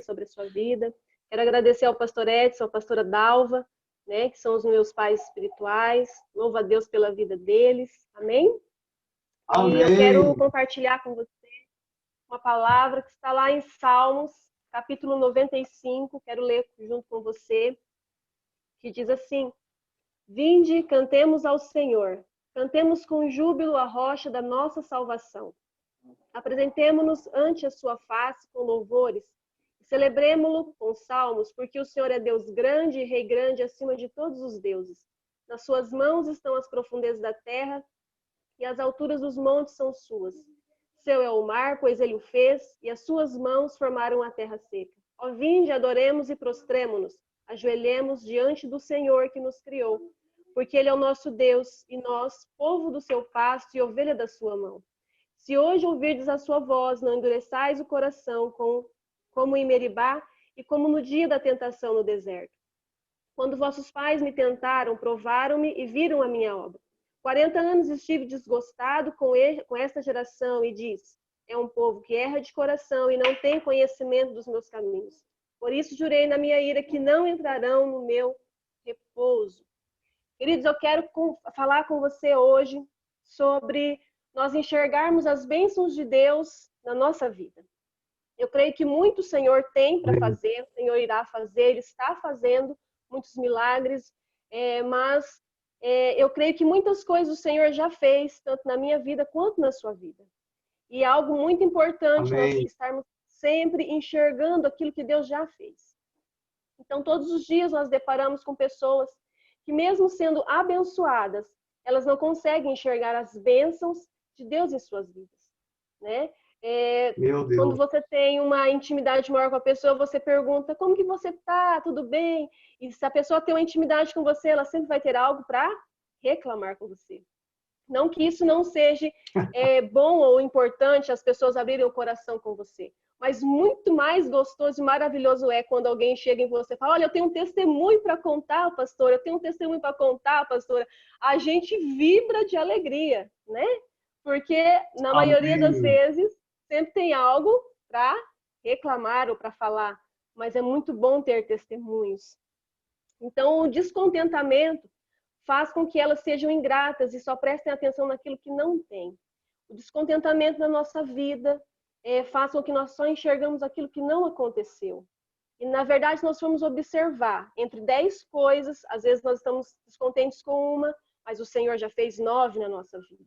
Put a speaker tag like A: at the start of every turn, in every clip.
A: sobre a sua vida. Quero agradecer ao pastor Edson, à pastora Dalva, né, que são os meus pais espirituais. Louvo a Deus pela vida deles. Amém?
B: Amém.
A: E eu quero compartilhar com você uma palavra que está lá em Salmos, capítulo 95. Quero ler junto com você, que diz assim: Vinde, cantemos ao Senhor. Cantemos com júbilo a rocha da nossa salvação. Apresentemo-nos ante a sua face com louvores. Celebremo-lo com salmos, porque o Senhor é Deus grande e Rei grande acima de todos os deuses. Nas suas mãos estão as profundezas da terra, e as alturas dos montes são suas. Seu é o mar, pois ele o fez, e as suas mãos formaram a terra seca. Ó, vinde, adoremos e prostremo-nos, ajoelhemos diante do Senhor que nos criou, porque ele é o nosso Deus, e nós, povo do seu pasto e ovelha da sua mão. Se hoje ouvirdes a sua voz, não endureçais o coração como em Meribá e como no dia da tentação no deserto. Quando vossos pais me tentaram, provaram-me e viram a minha obra. 40 anos estive desgostado com esta geração e diz: é um povo que erra de coração e não tem conhecimento dos meus caminhos. Por isso jurei na minha ira que não entrarão no meu repouso. Queridos, eu quero falar com você hoje sobre nós enxergarmos as bênçãos de Deus na nossa vida. Eu creio que muito o Senhor tem para fazer, o Senhor irá fazer, Ele está fazendo muitos milagres, mas eu creio que muitas coisas o Senhor já fez, tanto na minha vida quanto na sua vida. E é algo muito importante nós estarmos sempre enxergando aquilo que Deus já fez. Então, todos os dias nós deparamos com pessoas que, mesmo sendo abençoadas, elas não conseguem enxergar as bênçãos de Deus em suas vidas, né? Quando você tem uma intimidade maior com a pessoa, você pergunta: como que você tá? Tudo bem? E se a pessoa tem uma intimidade com você, ela sempre vai ter algo para reclamar com você. Não que isso não seja bom ou importante, as pessoas abrirem o coração com você. Mas muito mais gostoso e maravilhoso é quando alguém chega em você e fala: olha, eu tenho um testemunho para contar, pastora, eu tenho um testemunho para contar, pastora. A gente vibra de alegria, né? Porque na maioria das vezes sempre tem algo para reclamar ou para falar, mas é muito bom ter testemunhos. Então, o descontentamento faz com que elas sejam ingratas e só prestem atenção naquilo que não tem. O descontentamento na nossa vida faz com que nós só enxergamos aquilo que não aconteceu. E, na verdade, nós vamos observar entre 10 coisas, às vezes nós estamos descontentes com uma, mas o Senhor já fez 9 na nossa vida.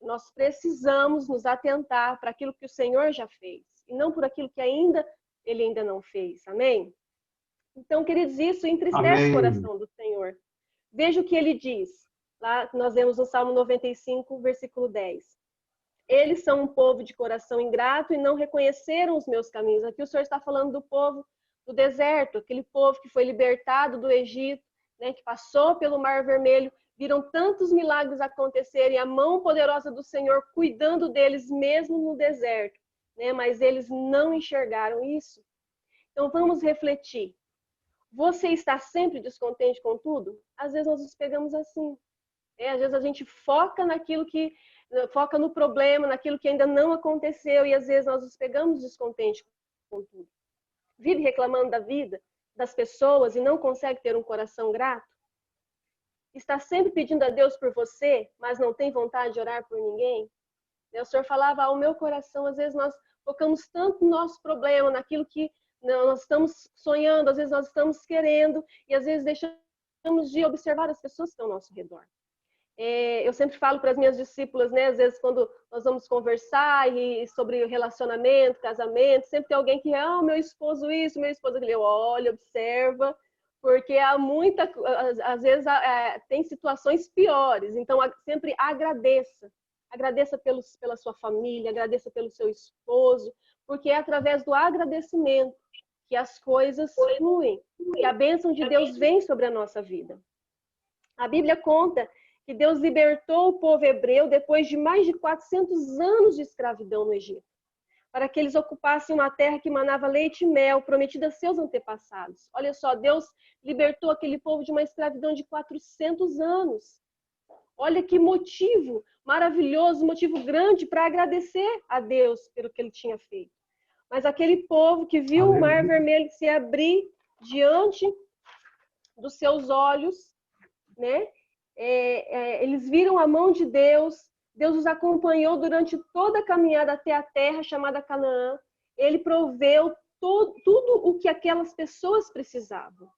A: Nós precisamos nos atentar para aquilo que o Senhor já fez, e não por aquilo que Ele ainda não fez. Amém? Então, queridos, isso entristece o coração do Senhor. Veja o que ele diz. Lá nós vemos no Salmo 95, versículo 10. Eles são um povo de coração ingrato e não reconheceram os meus caminhos. Aqui o Senhor está falando do povo do deserto, aquele povo que foi libertado do Egito, né, que passou pelo Mar Vermelho, viram tantos milagres acontecerem, a mão poderosa do Senhor cuidando deles mesmo no deserto, né, mas eles não enxergaram isso. Então vamos refletir. Você está sempre descontente com tudo? Às vezes nós nos pegamos assim. Às vezes a gente foca no problema, naquilo que ainda não aconteceu, e às vezes nós nos pegamos descontentes com tudo. Vive reclamando da vida, das pessoas, e não consegue ter um coração grato? Está sempre pedindo a Deus por você, mas não tem vontade de orar por ninguém? O Senhor falava: o meu coração, às vezes nós focamos tanto no nosso problema, naquilo que nós estamos sonhando, às vezes nós estamos querendo, e às vezes deixamos de observar as pessoas que estão ao nosso redor. Eu sempre falo para as minhas discípulas, né, às vezes quando nós vamos conversar sobre relacionamento, casamento, sempre tem alguém que, meu esposo isso, meu esposo aquilo. Olha, observa, porque às vezes tem situações piores, então sempre agradeça. Agradeça pela sua família, agradeça pelo seu esposo, porque é através do agradecimento que as coisas fluem, que a bênção de Deus vem sobre a nossa vida. A Bíblia conta que Deus libertou o povo hebreu depois de mais de 400 anos de escravidão no Egito, para que eles ocupassem uma terra que manava leite e mel, prometida a seus antepassados. Olha só, Deus libertou aquele povo de uma escravidão de 400 anos. Olha que motivo maravilhoso, motivo grande para agradecer a Deus pelo que ele tinha feito. Mas aquele povo que viu o Mar Vermelho se abrir diante dos seus olhos, né? Eles viram a mão de Deus, Deus os acompanhou durante toda a caminhada até a terra chamada Canaã. Ele proveu tudo o que aquelas pessoas precisavam.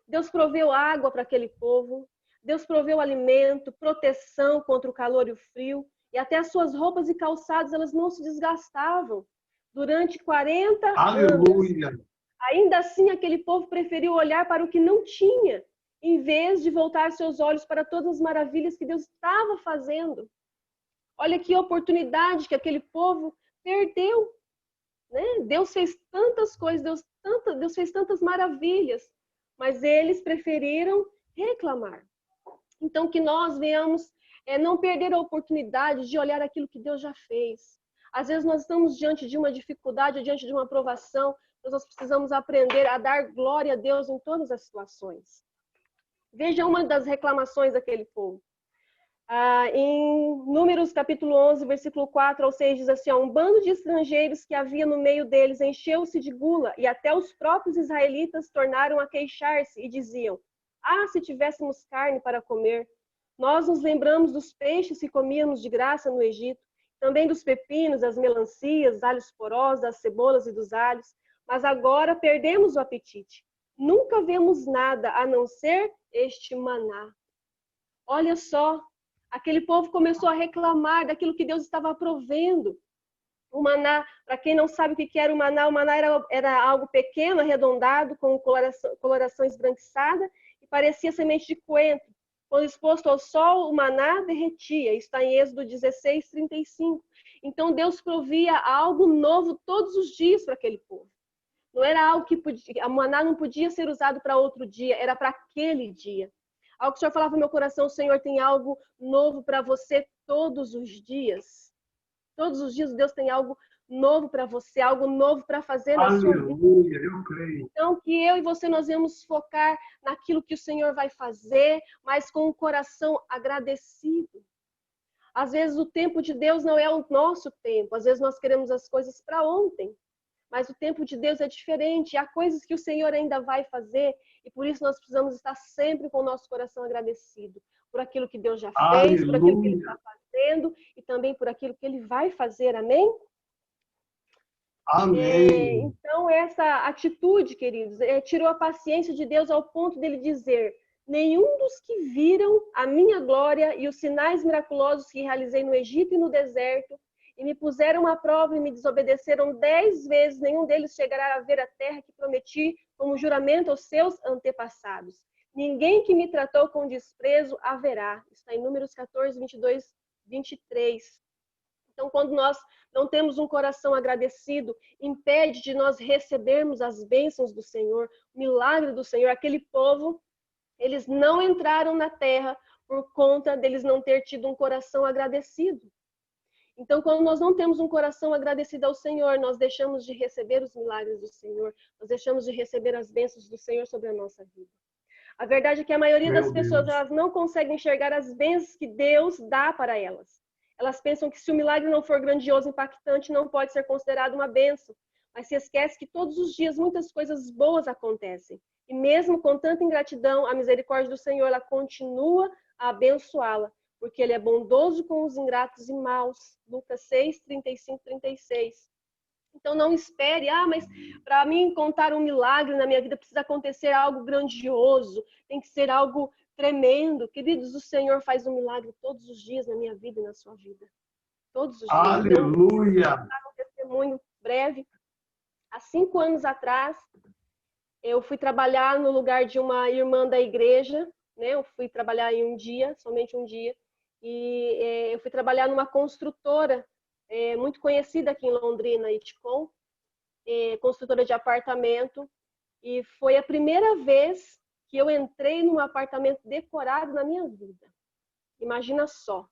A: Deus proveu água para aquele povo, Deus proveu alimento, proteção contra o calor e o frio, e até as suas roupas e calçados, elas não se desgastavam. Durante 40
B: Aleluia.
A: anos, ainda assim aquele povo preferiu olhar para o que não tinha, em vez de voltar seus olhos para todas as maravilhas que Deus estava fazendo. Olha que oportunidade que aquele povo perdeu, né? Deus fez tantas coisas, Deus fez tantas maravilhas, mas eles preferiram reclamar. Então, que nós venhamos não perder a oportunidade de olhar aquilo que Deus já fez. Às vezes nós estamos diante de uma dificuldade, diante de uma provação, mas nós precisamos aprender a dar glória a Deus em todas as situações. Veja uma das reclamações daquele povo. Em Números capítulo 11, versículo 4 ao 6, diz assim, um bando de estrangeiros que havia no meio deles encheu-se de gula, e até os próprios israelitas tornaram a queixar-se e diziam, se tivéssemos carne para comer. Nós nos lembramos dos peixes que comíamos de graça no Egito, também dos pepinos, das melancias, alhos porosos, das cebolas e dos alhos, mas agora perdemos o apetite. Nunca vemos nada a não ser este maná. Olha só, aquele povo começou a reclamar daquilo que Deus estava provendo. O maná, para quem não sabe o que era o maná era algo pequeno, arredondado, com coloração esbranquiçada e parecia semente de coentro. Quando exposto ao sol, o maná derretia. Isso está em Êxodo 16, 35. Então Deus provia algo novo todos os dias para aquele povo. Não era algo que o maná não podia ser usado para outro dia, era para aquele dia. Algo que o Senhor falava no meu coração, o Senhor tem algo novo para você todos os dias. Todos os dias Deus tem algo novo para você, algo novo para fazer na sua vida.
B: Aleluia, eu creio.
A: Então, que eu e você, nós vamos focar naquilo que o Senhor vai fazer, mas com o coração agradecido. Às vezes o tempo de Deus não é o nosso tempo, às vezes nós queremos as coisas para ontem. Mas o tempo de Deus é diferente, há coisas que o Senhor ainda vai fazer, e por isso nós precisamos estar sempre com o nosso coração agradecido por aquilo que Deus já fez, por aquilo que Ele está fazendo, e também por aquilo que Ele vai fazer, amém?
B: Amém.
A: Então, essa atitude, queridos, tirou a paciência de Deus ao ponto dele dizer, nenhum dos que viram a minha glória e os sinais miraculosos que realizei no Egito e no deserto, e me puseram à prova e me desobedeceram 10 vezes, nenhum deles chegará a ver a terra que prometi como juramento aos seus antepassados. Ninguém que me tratou com desprezo haverá. Está em Números 14, 22, 23. Então, quando nós não temos um coração agradecido, impede de nós recebermos as bênçãos do Senhor, o milagre do Senhor. Aquele povo, eles não entraram na terra por conta deles não ter tido um coração agradecido. Então, quando nós não temos um coração agradecido ao Senhor, nós deixamos de receber os milagres do Senhor, nós deixamos de receber as bênçãos do Senhor sobre a nossa vida. A verdade é que a maioria das pessoas, elas não conseguem enxergar as bênçãos que Deus dá para elas. Elas pensam que se o milagre não for grandioso, impactante, não pode ser considerado uma bênção. Mas se esquece que todos os dias muitas coisas boas acontecem. E mesmo com tanta ingratidão, a misericórdia do Senhor, ela continua a abençoá-la, porque Ele é bondoso com os ingratos e maus. Lucas 6, 35, 36. Então não espere, mas para mim contar um milagre na minha vida precisa acontecer algo grandioso, tem que ser algo tremendo. Queridos, o Senhor faz um milagre todos os dias na minha vida e na sua vida. Todos os dias.
B: Aleluia!
A: Eu vou contar um testemunho breve. Há 5 anos atrás, eu fui trabalhar no lugar de uma irmã da igreja, né? Eu fui trabalhar em um dia, somente um dia, e eu fui trabalhar numa construtora muito conhecida aqui em Londrina, Iticom, construtora de apartamento, e foi a primeira vez que eu entrei num apartamento decorado na minha vida. Imagina só.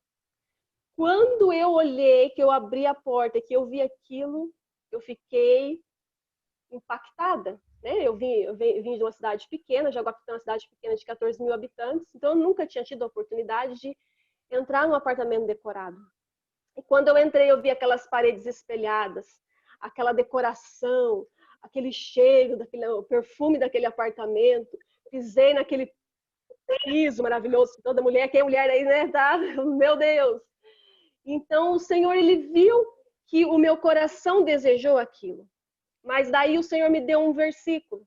A: Quando eu olhei, que eu abri a porta, que eu vi aquilo, eu fiquei impactada. Né? Eu vim de uma cidade pequena, Jaguapitã é uma cidade pequena de 14 mil habitantes, então eu nunca tinha tido a oportunidade de entrar num apartamento decorado. E quando eu entrei, eu vi aquelas paredes espelhadas, aquela decoração, aquele cheiro, o perfume daquele apartamento. Pisei naquele piso maravilhoso, toda mulher, quem é mulher aí, né? Tá? Meu Deus! Então, o Senhor, ele viu que o meu coração desejou aquilo. Mas daí o Senhor me deu um versículo.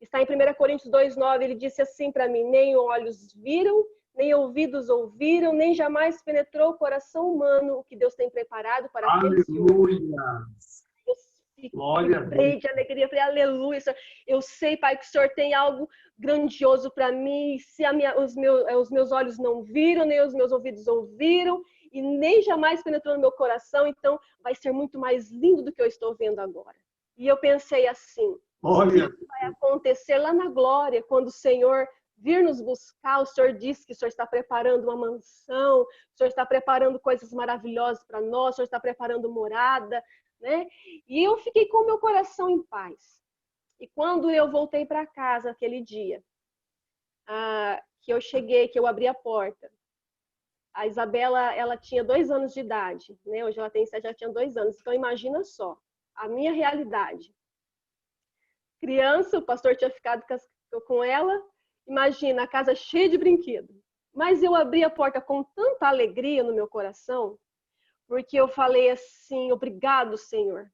A: Está em 1 Coríntios 2,9, ele disse assim para mim: nem olhos viram, nem ouvidos ouviram, nem jamais penetrou o coração humano o que Deus tem preparado para aqueles que o amam.
B: Aleluia. Glória a
A: Vibrei
B: Deus.
A: de alegria, falei, aleluia, Senhor. Eu sei, Pai, que o Senhor tem algo grandioso para mim. Se os meus olhos não viram, nem os meus ouvidos ouviram, e nem jamais penetrou no meu coração, então vai ser muito mais lindo do que eu estou vendo agora. E eu pensei assim,
B: Glória.
A: isso vai acontecer lá na glória, quando o Senhor vir nos buscar. O Senhor disse que o Senhor está preparando uma mansão, o Senhor está preparando coisas maravilhosas para nós, o Senhor está preparando morada, né? E eu fiquei com o meu coração em paz. E quando eu voltei para casa aquele dia, que eu cheguei, que eu abri a porta, a Isabela, ela tinha 2 anos de idade, né? Hoje ela tem 7, já tinha 2 anos. Então imagina só, a minha realidade. Criança, o pastor tinha ficado com ela, imagina, a casa cheia de brinquedo. Mas eu abri a porta com tanta alegria no meu coração, porque eu falei assim, obrigado, Senhor,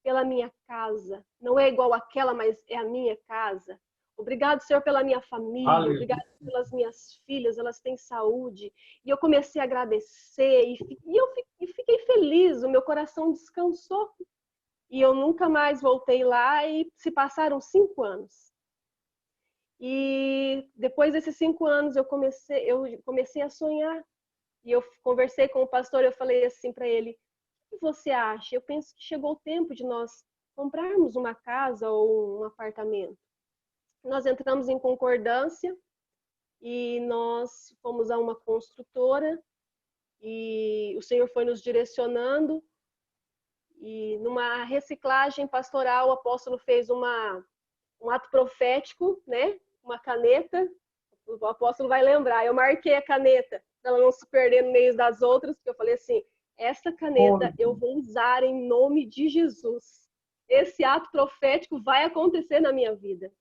A: pela minha casa. Não é igual àquela, mas é a minha casa. Obrigado, Senhor, pela minha família.
B: Aleluia.
A: Obrigado pelas minhas filhas, elas têm saúde. E eu comecei a agradecer e eu fiquei feliz, o meu coração descansou. E eu nunca mais voltei lá e se passaram 5 anos. E depois desses 5 anos eu comecei a sonhar. E eu conversei com o pastor, eu falei assim para ele: o que você acha? Eu penso que chegou o tempo de nós comprarmos uma casa ou um apartamento. Nós entramos em concordância e nós fomos a uma construtora e o Senhor foi nos direcionando. E numa reciclagem pastoral, o apóstolo fez um ato profético, né? Uma caneta. O apóstolo vai lembrar. Eu marquei a caneta para ela não se perder no meio das outras, porque eu falei assim: essa caneta eu vou usar em nome de Jesus. Esse ato profético vai acontecer na minha vida.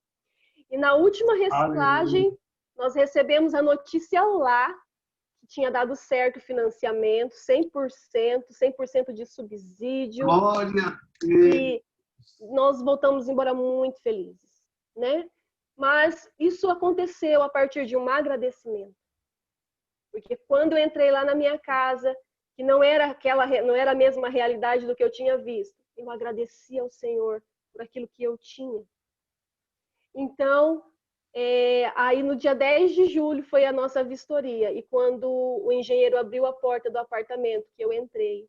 A: E na última reciclagem, nós recebemos a notícia lá que tinha dado certo o financiamento, 100% de subsídio.
B: Glória.
A: E nós voltamos embora muito felizes, né? Mas isso aconteceu a partir de um agradecimento. Porque quando eu entrei lá na minha casa, que não era a mesma realidade do que eu tinha visto, eu agradeci ao Senhor por aquilo que eu tinha. Então, aí no dia 10 de julho foi a nossa vistoria. E quando o engenheiro abriu a porta do apartamento que eu entrei,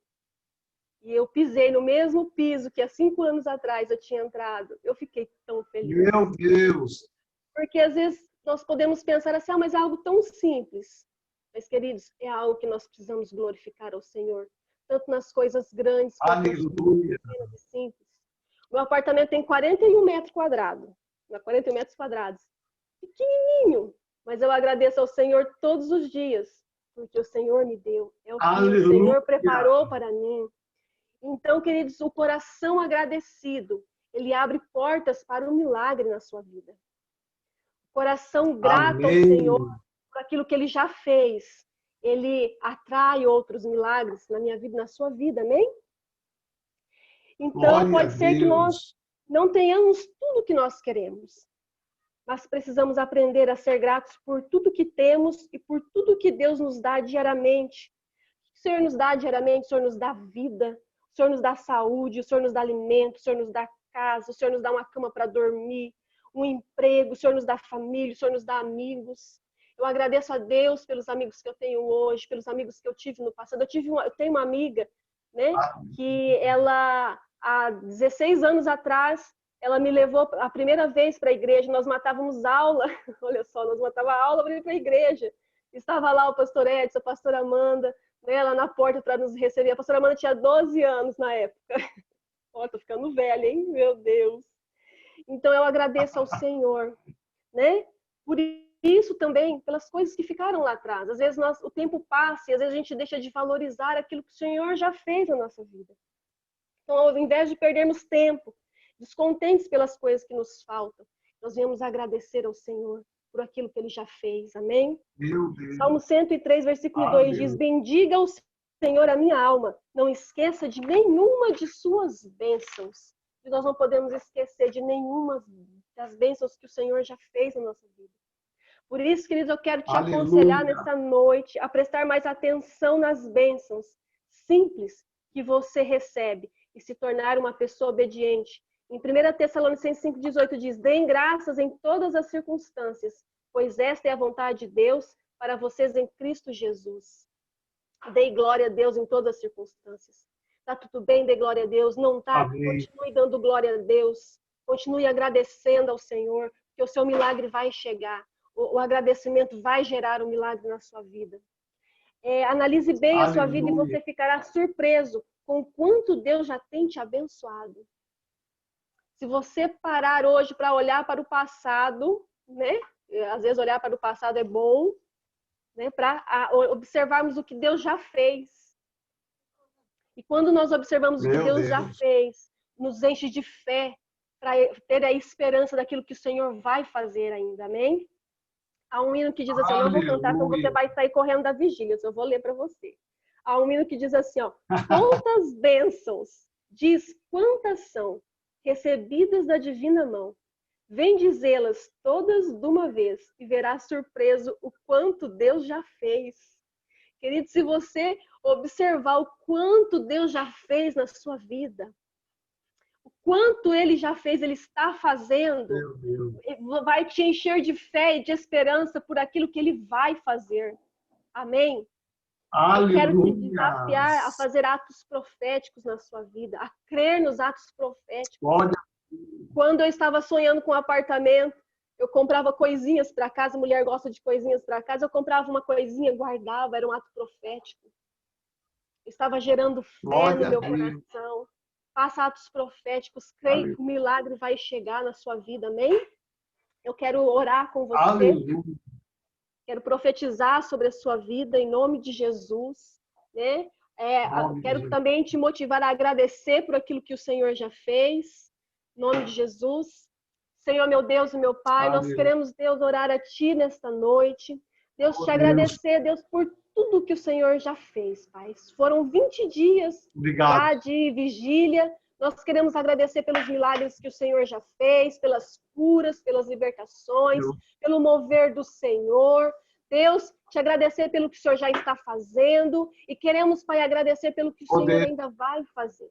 A: e eu pisei no mesmo piso que há 5 anos atrás eu tinha entrado, eu fiquei tão feliz.
B: Meu Deus.
A: Porque às vezes nós podemos pensar assim, mas é algo tão simples. Mas, queridos, é algo que nós precisamos glorificar ao Senhor. Tanto nas coisas grandes quanto nas coisas pequenas e simples. Meu apartamento tem 41 metros quadrados. 41 metros quadrados. Pequenininho. Mas eu agradeço ao Senhor todos os dias. Porque o Senhor me deu. É o que o Senhor preparou para mim. Então, queridos, o coração agradecido, ele abre portas para um milagre na sua vida. O coração grato ao Senhor por aquilo que ele já fez, ele atrai outros milagres na minha vida, na sua vida, amém? Então, pode ser que nós não tenhamos tudo o que nós queremos, mas precisamos aprender a ser gratos por tudo que temos e por tudo que Deus nos dá diariamente. O Senhor nos dá diariamente, o Senhor nos dá vida, o Senhor nos dá saúde, o Senhor nos dá alimento, o Senhor nos dá casa, o Senhor nos dá uma cama para dormir, um emprego, o Senhor nos dá família, o Senhor nos dá amigos. Eu agradeço a Deus pelos amigos que eu tenho hoje, pelos amigos que eu tive no passado. Eu tenho uma amiga, né, que ela, há 16 anos atrás, ela me levou a primeira vez para a igreja. Nós matávamos aula, olha só, nós matávamos aula para ir para a igreja. Estava lá o pastor Edson, a pastora Amanda, né, lá na porta para nos receber. A pastora Amanda tinha 12 anos na época. Ó, tô ficando velha, hein? Meu Deus. Então eu agradeço ao Senhor, né? Por isso também, pelas coisas que ficaram lá atrás. Às vezes o tempo passa e às vezes a gente deixa de valorizar aquilo que o Senhor já fez na nossa vida. Então, ao invés de perdermos tempo, descontentes pelas coisas que nos faltam, nós viemos agradecer ao Senhor por aquilo que Ele já fez. Amém?
B: Meu Deus.
A: Salmo 103, versículo 2 diz: bendiga o Senhor a minha alma, não esqueça de nenhuma de suas bênçãos. E nós não podemos esquecer de nenhuma das bênçãos que o Senhor já fez na nossa vida. Por isso, queridos, eu quero te aconselhar nessa noite a prestar mais atenção nas bênçãos simples que você recebe e se tornar uma pessoa obediente. Em 1 Tessalonicenses 5,18 diz: deem graças em todas as circunstâncias, pois esta é a vontade de Deus para vocês em Cristo Jesus. Dê glória a Deus em todas as circunstâncias. Tá tudo bem, dê glória a Deus. Não tá? Amém. Continue dando glória a Deus. Continue agradecendo ao Senhor, que o seu milagre vai chegar. O agradecimento vai gerar um milagre na sua vida. Analise bem a sua vida e você ficará surpreso com o quanto Deus já tem te abençoado. Se você parar hoje para olhar para o passado, né? Às vezes olhar para o passado é bom, né? Para observarmos o que Deus já fez. E quando nós observamos o que Deus já fez, nos enche de fé para ter a esperança daquilo que o Senhor vai fazer ainda. Amém? Há um hino que diz assim: eu não vou cantar, então você vai sair correndo da vigília, eu vou ler para você. Há um hino que diz assim, ó: quantas bênçãos, diz quantas são, recebidas da divina mão. Vem dizê-las todas de uma vez e verá surpreso o quanto Deus já fez. Querido, se você observar o quanto Deus já fez na sua vida, o quanto Ele já fez, Ele está fazendo, vai te encher de fé e de esperança por aquilo que Ele vai fazer. Amém? Eu quero te desafiar a fazer atos proféticos na sua vida, a crer nos atos proféticos. Quando eu estava sonhando com um apartamento, eu comprava coisinhas para casa, a mulher gosta de coisinhas para casa, eu comprava uma coisinha, guardava, era um ato profético. Eu estava gerando fé no meu coração. Faça atos proféticos, creia que o milagre vai chegar na sua vida, amém? Eu quero orar com você. Aleluia. Quero profetizar sobre a sua vida em nome de Jesus, né? Quero também te motivar a agradecer por aquilo que o Senhor já fez, em nome de Jesus. Senhor, meu Deus e meu Pai, nós queremos, Deus, orar a Ti nesta noite. Deus, te agradecer, Deus, por tudo que o Senhor já fez, Pai. Foram 20 dias já de vigília. Nós queremos agradecer pelos milagres que o Senhor já fez, pelas curas, pelas libertações, pelo mover do Senhor. Deus, te agradecer pelo que o Senhor já está fazendo e queremos, Pai, agradecer pelo que o Senhor ainda vai fazer.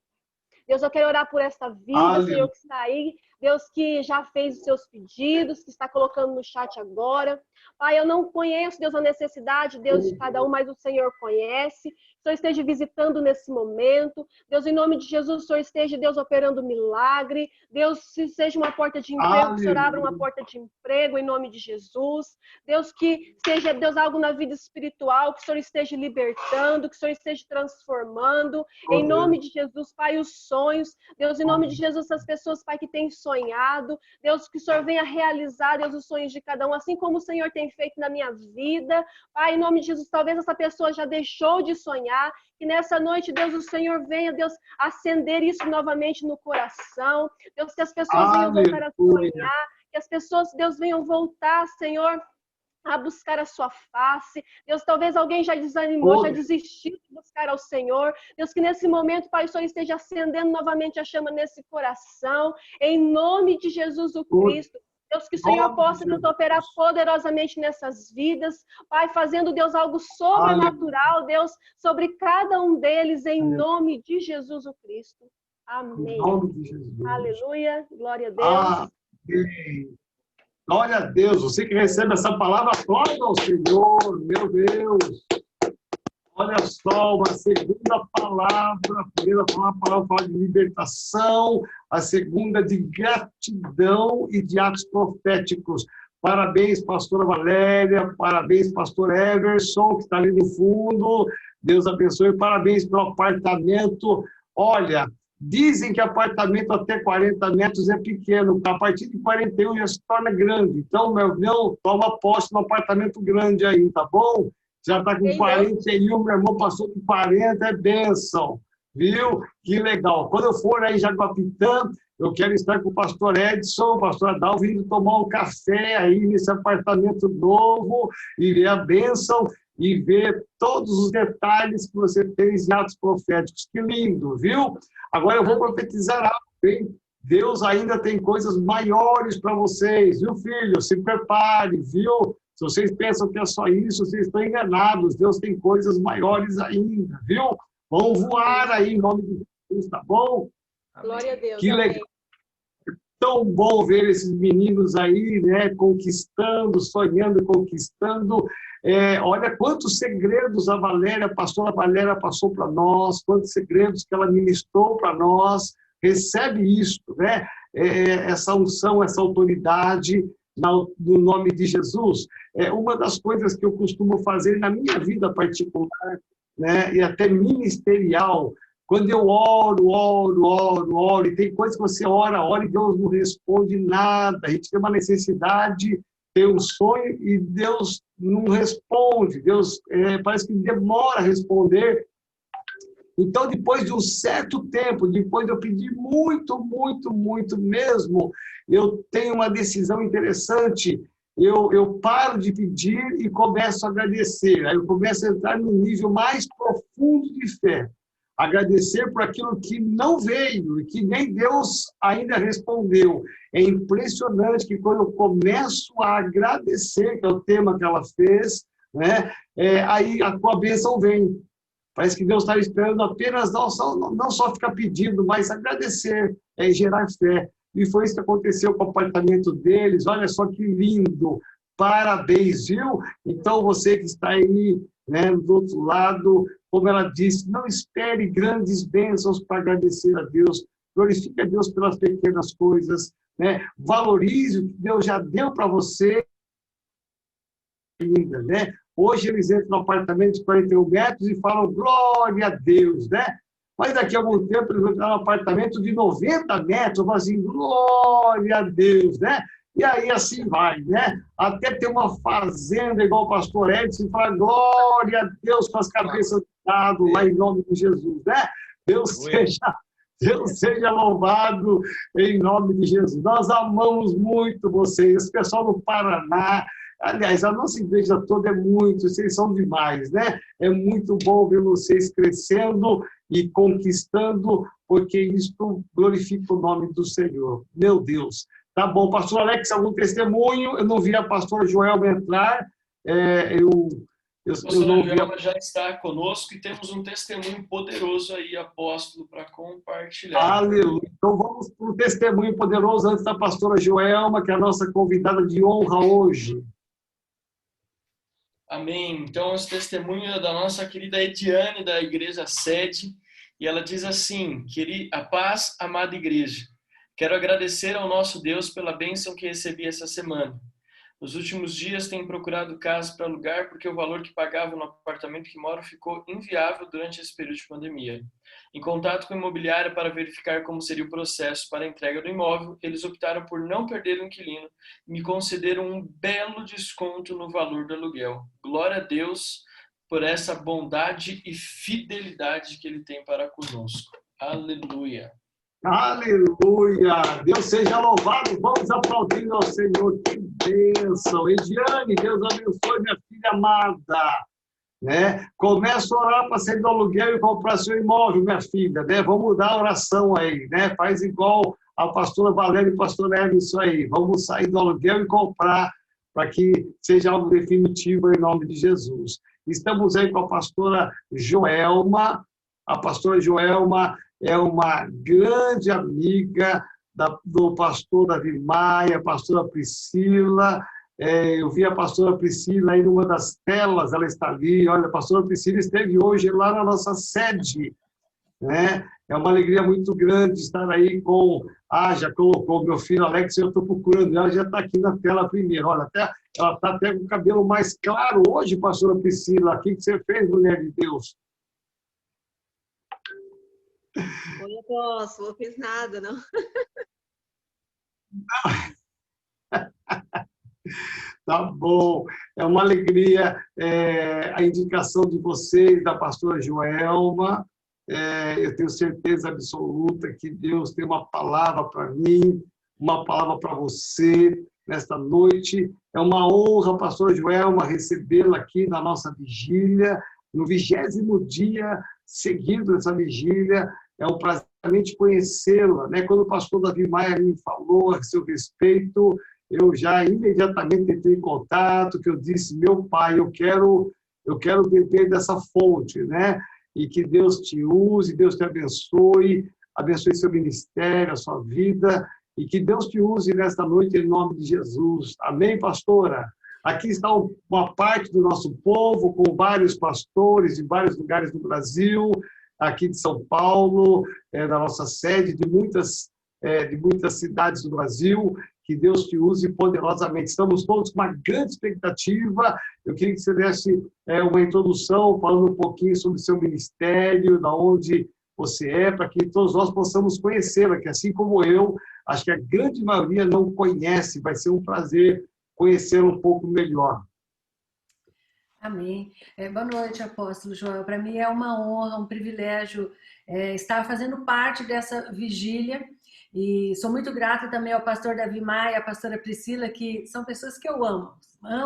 A: Deus, eu quero orar por esta vida, Senhor, que está aí. Deus, que já fez os seus pedidos, que está colocando no chat agora. Pai, eu não conheço, Deus, a necessidade, Deus, de cada um, mas o Senhor conhece. O Senhor esteja visitando nesse momento. Deus, em nome de Jesus, o Senhor esteja, Deus, operando milagre. Deus, se seja uma porta de emprego, que o Senhor abra uma porta de emprego, em nome de Jesus. Deus, que seja, Deus, algo na vida espiritual, que o Senhor esteja libertando, que o Senhor esteja transformando. Em nome de Jesus, Pai, os sonhos. Deus, em nome de Jesus, as pessoas, Pai, que têm sonhado. Deus, que o Senhor venha realizar, Deus, os sonhos de cada um, assim como o Senhor tem feito na minha vida. Pai, em nome de Jesus, talvez essa pessoa já deixou de sonhar, que nessa noite, Deus, o Senhor venha, Deus, acender isso novamente no coração. Deus, que as pessoas venham voltar a sonhar, que as pessoas, Deus, venham voltar, Senhor, a buscar a sua face. Deus, talvez alguém já desanimou, já desistiu de buscar ao Senhor. Deus, que nesse momento, Pai, o Senhor esteja acendendo novamente a chama nesse coração, em nome de Jesus o Cristo. Deus, que o Senhor possa, Deus, operar poderosamente nessas vidas, Pai, fazendo, Deus, algo sobrenatural, Deus, sobre cada um deles, em nome de Jesus o Cristo. Amém. Em nome de Jesus. Aleluia, glória a Deus.
B: Amém. Glória a Deus, você que recebe essa palavra, glória ao Senhor, meu Deus. Olha só, uma segunda palavra, a primeira palavra fala de libertação, a segunda de gratidão e de atos proféticos. Parabéns, pastora Valéria, parabéns, pastor Everson, que está ali no fundo, Deus abençoe, parabéns pelo apartamento. Olha, dizem que apartamento até 40 metros é pequeno, a partir de 41 já se torna grande. Então, meu irmão, toma posse no apartamento grande aí, tá bom? Já está com 41, meu irmão passou de 40, é bênção. Viu? Que legal. Quando eu for aí em Jaguapitã, eu quero estar com o pastor Edson, o pastor Adalvo, indo tomar um café aí nesse apartamento novo e ver a bênção e ver todos os detalhes que você fez em atos proféticos. Que lindo, viu? Agora eu vou profetizar algo, hein? Deus ainda tem coisas maiores para vocês, viu, filho? Se prepare, viu? Se vocês pensam que é só isso, vocês estão enganados. Deus tem coisas maiores ainda, viu? Vão voar aí em nome de Jesus, tá bom?
A: Glória a Deus.
B: Que legal. Tão bom ver esses meninos aí, né, conquistando, sonhando, conquistando. Olha quantos segredos a pastora Valéria passou para nós, quantos segredos que ela ministrou para nós. Recebe isso, né? Essa unção, essa autoridade no nome de Jesus. Uma das coisas que eu costumo fazer na minha vida particular, né, e até ministerial, quando eu oro, e tem coisas que você ora e Deus não responde nada, a gente tem uma necessidade, tem um sonho e Deus não responde, Deus parece que demora a responder. Então, depois de um certo tempo, depois de eu pedir muito mesmo, eu tenho uma decisão interessante. Eu paro de pedir e começo a agradecer. Aí eu começo a entrar no nível mais profundo de fé. Agradecer por aquilo que não veio e que nem Deus ainda respondeu. É impressionante que quando eu começo a agradecer, que é o tema que ela fez, né, aí a bênção vem. Parece que Deus está esperando apenas não só ficar pedindo, mas agradecer, gerar fé. E foi isso que aconteceu com o apartamento deles. Olha só que lindo. Parabéns, viu? Então, você que está aí, né, do outro lado, como ela disse, não espere grandes bênçãos para agradecer a Deus. Glorifique a Deus pelas pequenas coisas, né? Valorize o que Deus já deu para você ainda, né? Hoje eles entram no apartamento de 41 metros e falam glória a Deus, né? Mas daqui a algum tempo eles vão entrar no apartamento de 90 metros e falam assim, glória a Deus, né? E aí assim vai, né? Até ter uma fazenda igual o pastor Edson e falar glória a Deus com as cabeças de gado lá em nome de Jesus, né? Deus seja louvado em nome de Jesus. Nós amamos muito vocês, esse pessoal do Paraná. Aliás, a nossa igreja toda vocês são demais, né? É muito bom ver vocês crescendo e conquistando, porque isso glorifica o nome do Senhor. Meu Deus. Tá bom, pastor Alex, algum testemunho? Eu não vi a pastora Joelma entrar.
C: A pastora Joelma já está conosco e temos um testemunho poderoso aí, apóstolo, para compartilhar.
B: Aleluia. Então vamos para o testemunho poderoso antes da pastora Joelma, que é a nossa convidada de honra hoje.
C: Amém. Então, esse testemunho é da nossa querida Ediane, da Igreja Sede, e ela diz assim, a paz, amada igreja, quero agradecer ao nosso Deus pela bênção que recebi essa semana. Nos últimos dias tenho procurado casa para alugar porque o valor que pagava no apartamento que moro ficou inviável durante esse período de pandemia. Em contato com a imobiliária para verificar como seria o processo para a entrega do imóvel, eles optaram por não perder o inquilino e me concederam um belo desconto no valor do aluguel. Glória a Deus por essa bondade e fidelidade que Ele tem para conosco. Aleluia!
B: Aleluia! Deus seja louvado. Vamos aplaudir ao Senhor. Que bênção! Ediane, Deus abençoe minha filha amada. Né? Começa a orar para sair do aluguel e comprar seu imóvel, minha filha. Né? Vamos mudar a oração aí. Né? Faz igual a pastora Valéria e o pastor Emerson aí. Vamos sair do aluguel e comprar para que seja algo definitivo em nome de Jesus. Estamos aí com a pastora Joelma. A pastora Joelma é uma grande amiga do pastor Davi Maia, a pastora Priscila. Eu vi a pastora Priscila aí numa das telas, ela está ali. Olha, a pastora Priscila esteve hoje lá na nossa sede. Né? É uma alegria muito grande estar aí já colocou o meu filho Alex, eu estou procurando, ela já está aqui na tela primeiro. Olha, ela está até com o cabelo mais claro hoje, pastora Priscila. O que você fez, mulher de Deus?
D: Oi, apóstolo, não fiz nada, não.
B: Tá bom, é uma alegria a indicação de vocês, da pastora Joelma, eu tenho certeza absoluta que Deus tem uma palavra para mim, uma palavra para você nesta noite. É uma honra, pastor Joelma, recebê-la aqui na nossa vigília, no 20º dia seguido dessa vigília. É um prazer conhecê-la, né? Quando o pastor Davi Maia me falou a seu respeito, eu já imediatamente entrei em contato, que eu disse, meu pai, eu quero beber dessa fonte, né? E que Deus te use, Deus te abençoe seu ministério, a sua vida, e que Deus te use nesta noite em nome de Jesus. Amém, pastora? Aqui está uma parte do nosso povo, com vários pastores de vários lugares do Brasil, aqui de São Paulo, da nossa sede, de muitas cidades do Brasil. Que Deus te use poderosamente. Estamos todos com uma grande expectativa. Eu queria que você desse uma introdução, falando um pouquinho sobre o seu ministério, da onde você é, para que todos nós possamos conhecê-la, que assim como eu, acho que a grande maioria não conhece. Vai ser um prazer conhecê-la um pouco melhor.
E: Amém. Boa noite, apóstolo Joel. Para mim é uma honra, um privilégio estar fazendo parte dessa vigília. E sou muito grata também ao pastor Davi Maia, à pastora Priscila, que são pessoas que eu amo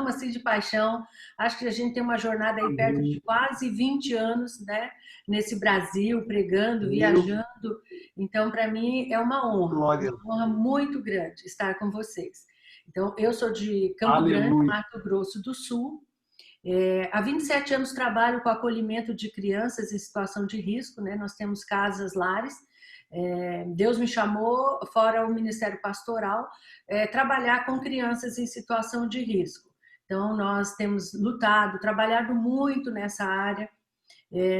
E: assim de paixão. Acho que a gente tem uma jornada aí perto de quase 20 anos, né, nesse Brasil, pregando, viajando. Então, para mim, é uma honra muito grande estar com vocês. Então, eu sou de Campo Grande, Mato Grosso do Sul. Há 27 anos trabalho com acolhimento de crianças em situação de risco, né? Nós temos casas lares. Deus me chamou, fora o Ministério Pastoral, trabalhar com crianças em situação de risco. Então, nós temos lutado, trabalhado muito nessa área,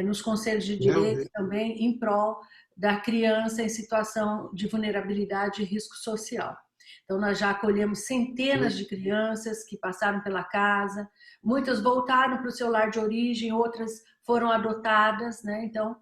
E: nos conselhos de direito também, em prol da criança em situação de vulnerabilidade e risco social. Então, nós já acolhemos centenas de crianças que passaram pela casa, muitas voltaram para o seu lar de origem, outras foram adotadas, né? Então,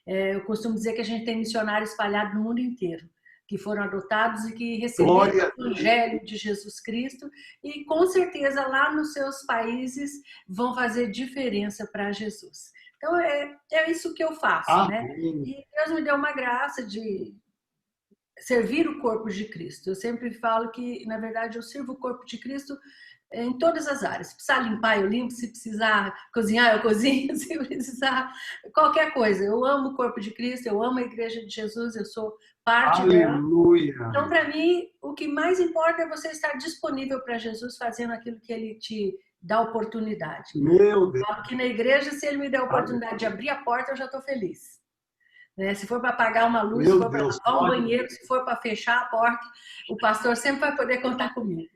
E: eu costumo dizer que a gente tem missionários espalhados no mundo inteiro, que foram adotados e que receberam o Evangelho de Jesus Cristo e, com certeza, lá nos seus países vão fazer diferença para Jesus. Então, é isso que eu faço, né? E Deus me deu uma graça de servir o corpo de Cristo. Eu sempre falo que, na verdade, eu sirvo o corpo de Cristo em todas as áreas. Se precisar limpar, eu limpo. Se precisar cozinhar, eu cozinho. Se precisar qualquer coisa. Eu amo o corpo de Cristo, eu amo a Igreja de Jesus, eu sou parte dela. Então, para mim, o que mais importa é você estar disponível para Jesus, fazendo aquilo que Ele te dá oportunidade.
B: Meu Deus!
E: Eu falo que na igreja, se Ele me der a oportunidade de abrir a porta, eu já estou feliz. Se for para apagar uma luz, se for para lavar um banheiro, se for para fechar a porta, o pastor sempre vai poder contar comigo.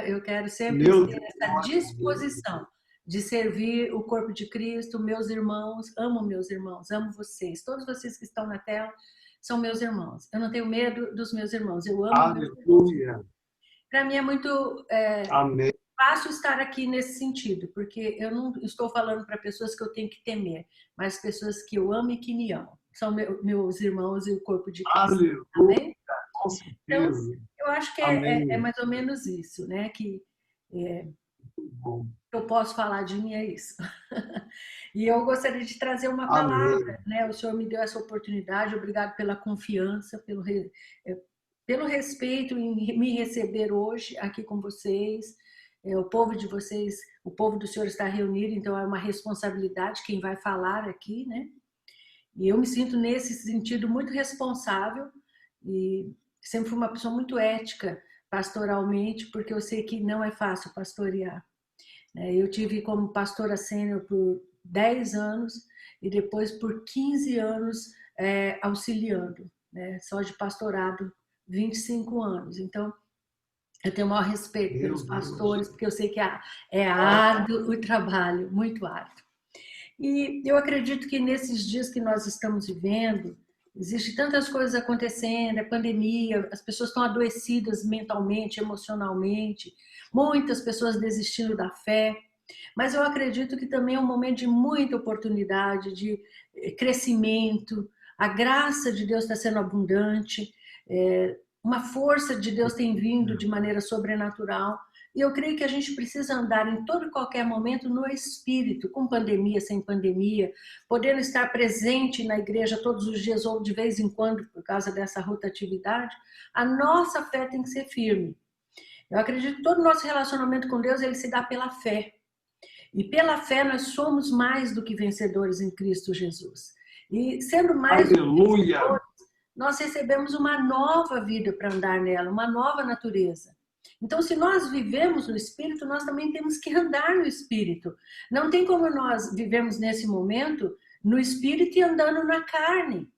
E: Eu quero sempre ter essa disposição de servir o corpo de Cristo, meus irmãos, amo vocês. Todos vocês que estão na tela são meus irmãos. Eu não tenho medo dos meus irmãos, eu amo meus irmãos. Para mim é muito fácil estar aqui nesse sentido, porque eu não estou falando para pessoas que eu tenho que temer, mas pessoas que eu amo e que me amam. São meus irmãos e o corpo de Cristo. Amém?
B: Com certeza.
E: Então, eu acho que é mais ou menos isso, né? Que eu posso falar de mim, é isso. E eu gostaria de trazer uma palavra, né? O Senhor me deu essa oportunidade, obrigado pela confiança, pelo respeito em me receber hoje aqui com vocês. O povo de vocês, o povo do Senhor está reunido, então é uma responsabilidade quem vai falar aqui, né? E eu me sinto nesse sentido muito responsável e sempre fui uma pessoa muito ética pastoralmente, porque eu sei que não é fácil pastorear. Eu tive como pastora sênior por 10 anos e depois por 15 anos auxiliando, né? Só de pastorado 25 anos. Então, eu tenho o maior respeito pelos pastores, porque eu sei que é árduo o trabalho, muito árduo. E eu acredito que nesses dias que nós estamos vivendo, existem tantas coisas acontecendo, a pandemia, as pessoas estão adoecidas mentalmente, emocionalmente, muitas pessoas desistindo da fé, mas eu acredito que também é um momento de muita oportunidade, de crescimento, a graça de Deus está sendo abundante, uma força de Deus tem vindo de maneira sobrenatural. E eu creio que a gente precisa andar em todo e qualquer momento no Espírito, com pandemia, sem pandemia, podendo estar presente na igreja todos os dias ou de vez em quando, por causa dessa rotatividade. A nossa fé tem que ser firme. Eu acredito que todo o nosso relacionamento com Deus, ele se dá pela fé. E pela fé nós somos mais do que vencedores em Cristo Jesus. E sendo mais
B: Aleluia!
E: vencedores, nós recebemos uma nova vida para andar nela, uma nova natureza. Então, se nós vivemos no Espírito, nós também temos que andar no Espírito. Não tem como nós vivemos nesse momento no Espírito e andando na carne.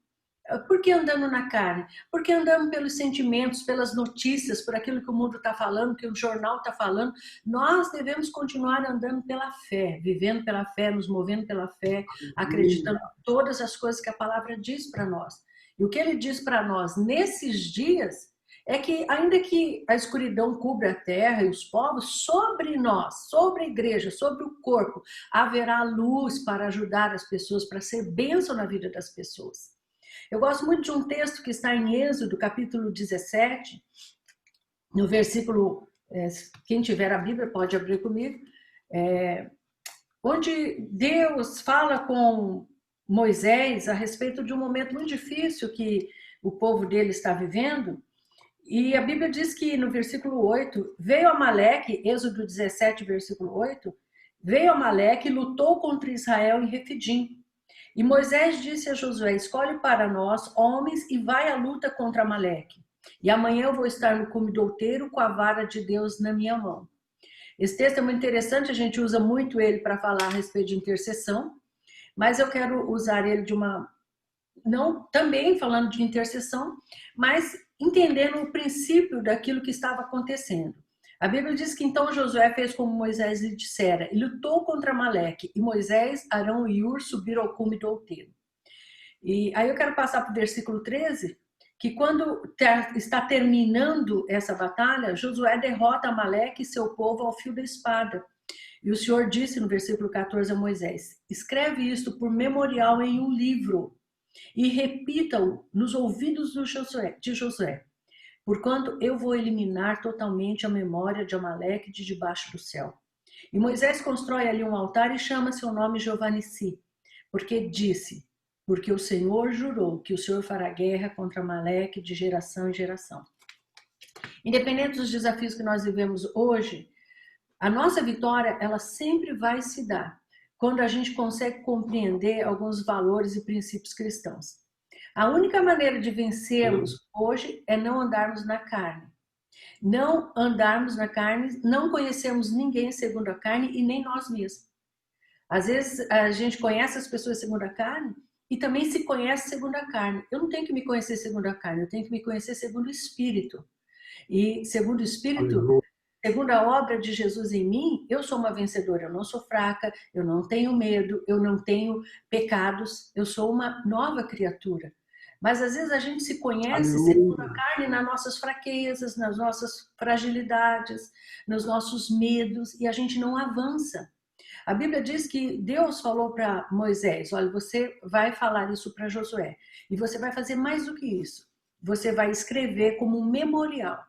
E: Por que andando na carne? Porque andamos pelos sentimentos, pelas notícias, por aquilo que o mundo está falando, que o jornal está falando. Nós devemos continuar andando pela fé, vivendo pela fé, nos movendo pela fé, acreditando em todas as coisas que a palavra diz para nós. E o que ele diz para nós nesses dias é que, ainda que a escuridão cubra a terra e os povos, sobre nós, sobre a igreja, sobre o corpo, haverá luz para ajudar as pessoas, para ser bênção na vida das pessoas. Eu gosto muito de um texto que está em Êxodo, capítulo 17, no versículo, quem tiver a Bíblia pode abrir comigo, onde Deus fala com Moisés a respeito de um momento muito difícil que o povo dele está vivendo. E a Bíblia diz que no versículo 8, veio Amaleque, Êxodo 17, versículo 8, veio Amaleque e lutou contra Israel em Refidim. E Moisés disse a Josué, escolhe para nós homens e vai à luta contra Amaleque. E amanhã eu vou estar no cume do outeiro com a vara de Deus na minha mão. Esse texto é muito interessante, a gente usa muito ele para falar a respeito de intercessão, mas eu quero usar ele de uma... não também falando de intercessão, mas entendendo o princípio daquilo que estava acontecendo. A Bíblia diz que então Josué fez como Moisés lhe dissera, e lutou contra Amaleque, e Moisés, Arão e Hur subiram ao cume do outeiro. E aí eu quero passar para o versículo 13, que quando está terminando essa batalha, Josué derrota Amaleque e seu povo ao fio da espada. E o Senhor disse no versículo 14 a Moisés, escreve isto por memorial em um livro, e repita-o nos ouvidos de Josué, porquanto eu vou eliminar totalmente a memória de Amaleque de debaixo do céu. E Moisés constrói ali um altar e chama seu nome Jeová Nissi, porque disse, porque o Senhor jurou que o Senhor fará guerra contra Amaleque de geração em geração. Independente dos desafios que nós vivemos hoje, a nossa vitória, ela sempre vai se dar quando a gente consegue compreender alguns valores e princípios cristãos. A única maneira de vencermos hoje é não andarmos na carne. Não andarmos na carne, não conhecermos ninguém segundo a carne e nem nós mesmos. Às vezes a gente conhece as pessoas segundo a carne e também se conhece segundo a carne. Eu não tenho que me conhecer segundo a carne, eu tenho que me conhecer segundo o Espírito. E segundo o Espírito, segundo a obra de Jesus em mim, eu sou uma vencedora, eu não sou fraca, eu não tenho medo, eu não tenho pecados, eu sou uma nova criatura. Mas às vezes a gente se conhece segundo a carne nas nossas fraquezas, nas nossas fragilidades, nos nossos medos, e a gente não avança. A Bíblia diz que Deus falou para Moisés, olha, você vai falar isso para Josué, e você vai fazer mais do que isso. Você vai escrever como um memorial.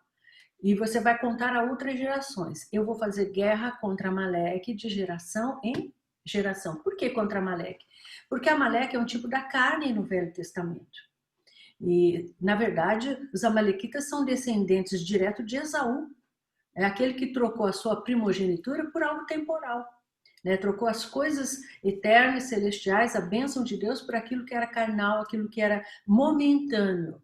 E: E você vai contar a outras gerações. Eu vou fazer guerra contra Amaleque de geração em geração. Por que contra Amaleque? Porque Amaleque é um tipo da carne no Velho Testamento. E, na verdade, os amalequitas são descendentes direto de Esaú. É aquele que trocou a sua primogenitura por algo temporal. Né? Trocou as coisas eternas, celestiais, a bênção de Deus por aquilo que era carnal, aquilo que era momentâneo.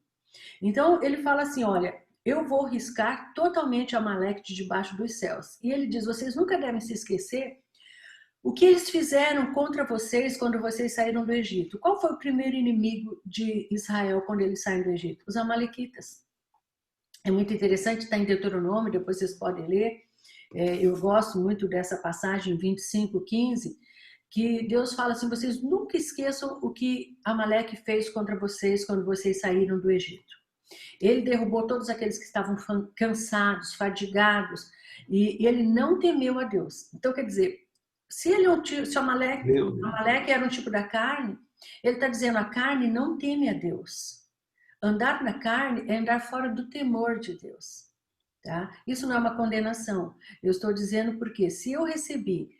E: Então, ele fala assim, olha, eu vou riscar totalmente Amaleque de debaixo dos céus. E ele diz, vocês nunca devem se esquecer o que eles fizeram contra vocês quando vocês saíram do Egito. Qual foi o primeiro inimigo de Israel quando eles saem do Egito? Os amalequitas. É muito interessante, está em Deuteronômio, depois vocês podem ler. Eu gosto muito dessa passagem 25:15, que Deus fala assim, vocês nunca esqueçam o que Amaleque fez contra vocês quando vocês saíram do Egito. Ele derrubou todos aqueles que estavam cansados, fadigados, e ele não temeu a Deus. Então, quer dizer, se Amaleque era um tipo da carne, ele está dizendo, a carne não teme a Deus. andar na carne é andar fora do temor de Deus. Tá? Isso não é uma condenação. Eu estou dizendo porque se eu recebi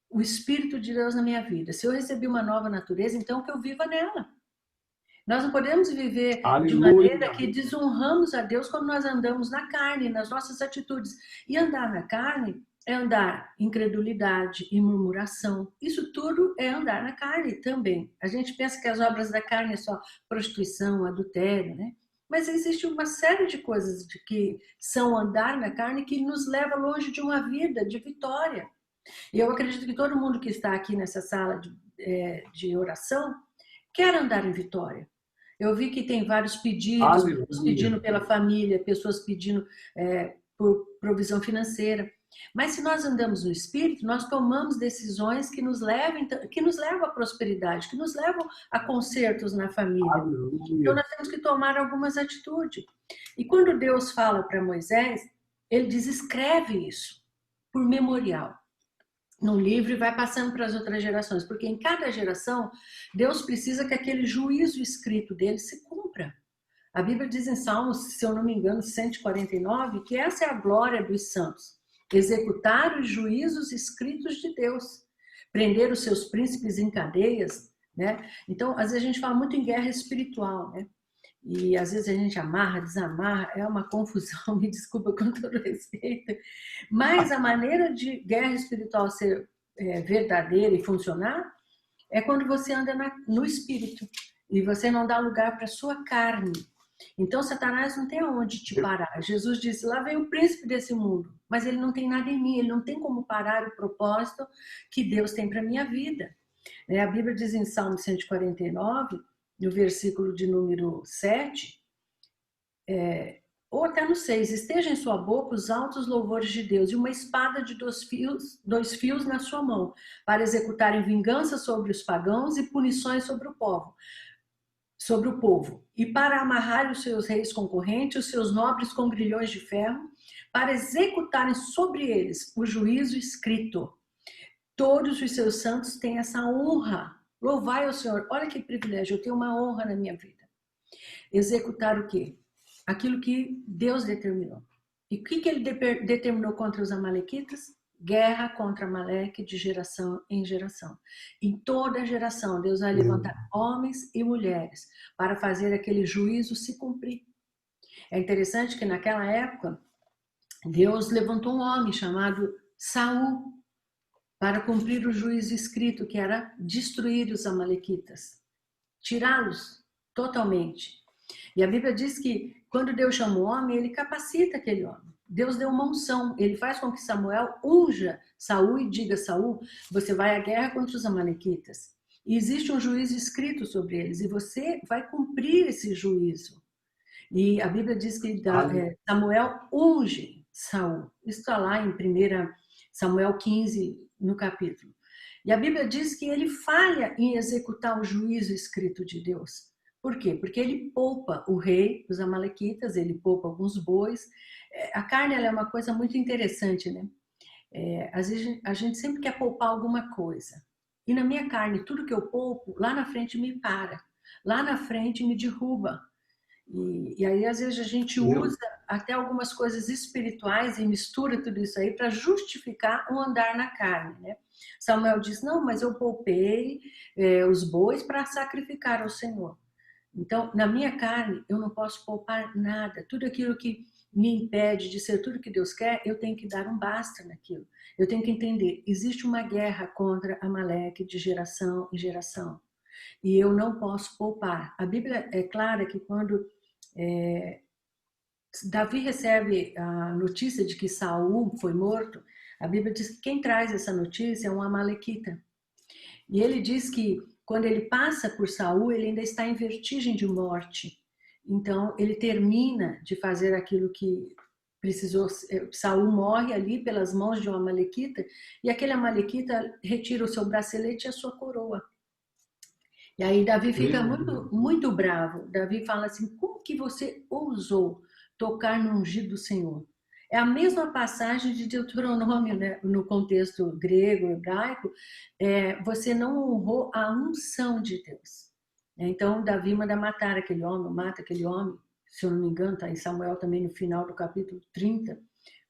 E: o Espírito de Deus na minha vida, se eu recebi uma nova natureza, então que eu viva nela. Nós não podemos viver de maneira que desonramos a Deus quando nós andamos na carne, nas nossas atitudes. E andar na carne é andar em incredulidade, em murmuração. Isso tudo é andar na carne também. A gente pensa que as obras da carne é só prostituição, adultério, né? Mas existe uma série de coisas que são andar na carne que nos leva longe de uma vida de vitória. E eu acredito que todo mundo que está aqui nessa sala de oração quer andar em vitória. Eu vi que tem vários pedidos, pessoas pedindo pela família, pessoas pedindo por provisão financeira. Mas se nós andamos no Espírito, nós tomamos decisões que nos levam à prosperidade, que nos levam a consertos na família. Aleluia. Então nós temos que tomar algumas atitudes. E quando Deus fala para Moisés, ele diz, escreve isso por memorial num livro e vai passando para as outras gerações, porque em cada geração Deus precisa que aquele juízo escrito dele se cumpra. A Bíblia diz em Salmos, se eu não me engano, 149, que essa é a glória dos santos, executar os juízos escritos de Deus, prender os seus príncipes em cadeias, né? Então, às vezes a gente fala muito em guerra espiritual, né? E às vezes a gente amarra, desamarra, é uma confusão, me desculpa com todo respeito, mas a maneira de guerra espiritual ser verdadeira e funcionar é quando você anda no Espírito e você não dá lugar para a sua carne. Então Satanás não tem aonde te parar. Jesus disse, lá vem o príncipe desse mundo, mas ele não tem nada em mim, ele não tem como parar o propósito que Deus tem para a minha vida. A Bíblia diz em Salmo 149, no versículo de número 7, ou até no 6, esteja em sua boca os altos louvores de Deus e uma espada de 2 fios na sua mão, para executarem vingança sobre os pagãos e punições sobre o povo, e para amarrar os seus reis concorrentes, os seus nobres com grilhões de ferro, para executarem sobre eles o juízo escrito. Todos os seus santos têm essa honra. Louvai ao Senhor. Olha que privilégio, eu tenho uma honra na minha vida. Executar o quê? Aquilo que Deus determinou. E o que ele determinou contra os amalequitas? Guerra contra Amaleque de geração em geração. Em toda geração, Deus vai levantar homens e mulheres para fazer aquele juízo se cumprir. É interessante que naquela época, Deus levantou um homem chamado Saul para cumprir o juízo escrito, que era destruir os amalequitas, tirá-los totalmente. E a Bíblia diz que quando Deus chama o homem, ele capacita aquele homem. Deus deu uma unção, ele faz com que Samuel unja Saul e diga, Saul, você vai à guerra contra os amalequitas. E existe um juízo escrito sobre eles, e você vai cumprir esse juízo. E a Bíblia diz que Samuel unge Saul. Isso está lá em 1 Samuel 15, no capítulo. E a Bíblia diz que ele falha em executar o juízo escrito de Deus. Por quê? Porque ele poupa o rei, os amalequitas, ele poupa alguns bois. A carne ela é uma coisa muito interessante, né? Às vezes a gente sempre quer poupar alguma coisa. E na minha carne, tudo que eu poupo, lá na frente me para. Lá na frente me derruba. E aí, às vezes, a gente usa até algumas coisas espirituais e mistura tudo isso aí para justificar o andar na carne, né? Samuel diz, não, mas eu poupei os bois para sacrificar ao Senhor. Então, na minha carne, eu não posso poupar nada. Tudo aquilo que me impede de ser tudo que Deus quer, eu tenho que dar um basta naquilo. Eu tenho que entender, existe uma guerra contra Amaleque de geração em geração. E eu não posso poupar. A Bíblia é clara que quando Davi recebe a notícia de que Saul foi morto, a Bíblia diz que quem traz essa notícia é um amalequita. E ele diz que quando ele passa por Saul, ele ainda está em vertigem de morte. Então, ele termina de fazer aquilo que precisou. Saul morre ali pelas mãos de um amalequita, e aquele amalequita retira o seu bracelete e a sua coroa. E aí Davi fica muito, muito bravo. Davi fala assim, como que você ousou tocar no ungido do Senhor? É a mesma passagem de Deuteronômio, né? No contexto grego, hebraico, você não honrou a unção de Deus. Então, Davi manda matar aquele homem, mata aquele homem, se eu não me engano, está em Samuel também no final do capítulo 30,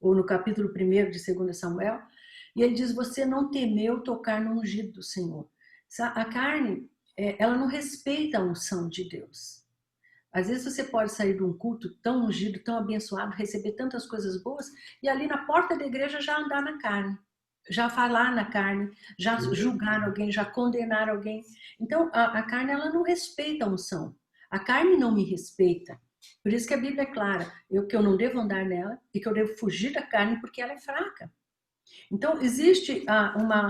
E: ou no capítulo 1 de 2 Samuel, e ele diz, você não temeu tocar no ungido do Senhor. A carne, ela não respeita a unção de Deus. Às vezes você pode sair de um culto tão ungido, tão abençoado, receber tantas coisas boas, e ali na porta da igreja já andar na carne, já falar na carne, já julgar alguém, já condenar alguém. Então, a carne, ela não respeita a unção. A carne não me respeita. Por isso que a Bíblia é clara, que eu não devo andar nela e que eu devo fugir da carne porque ela é fraca. Então, existe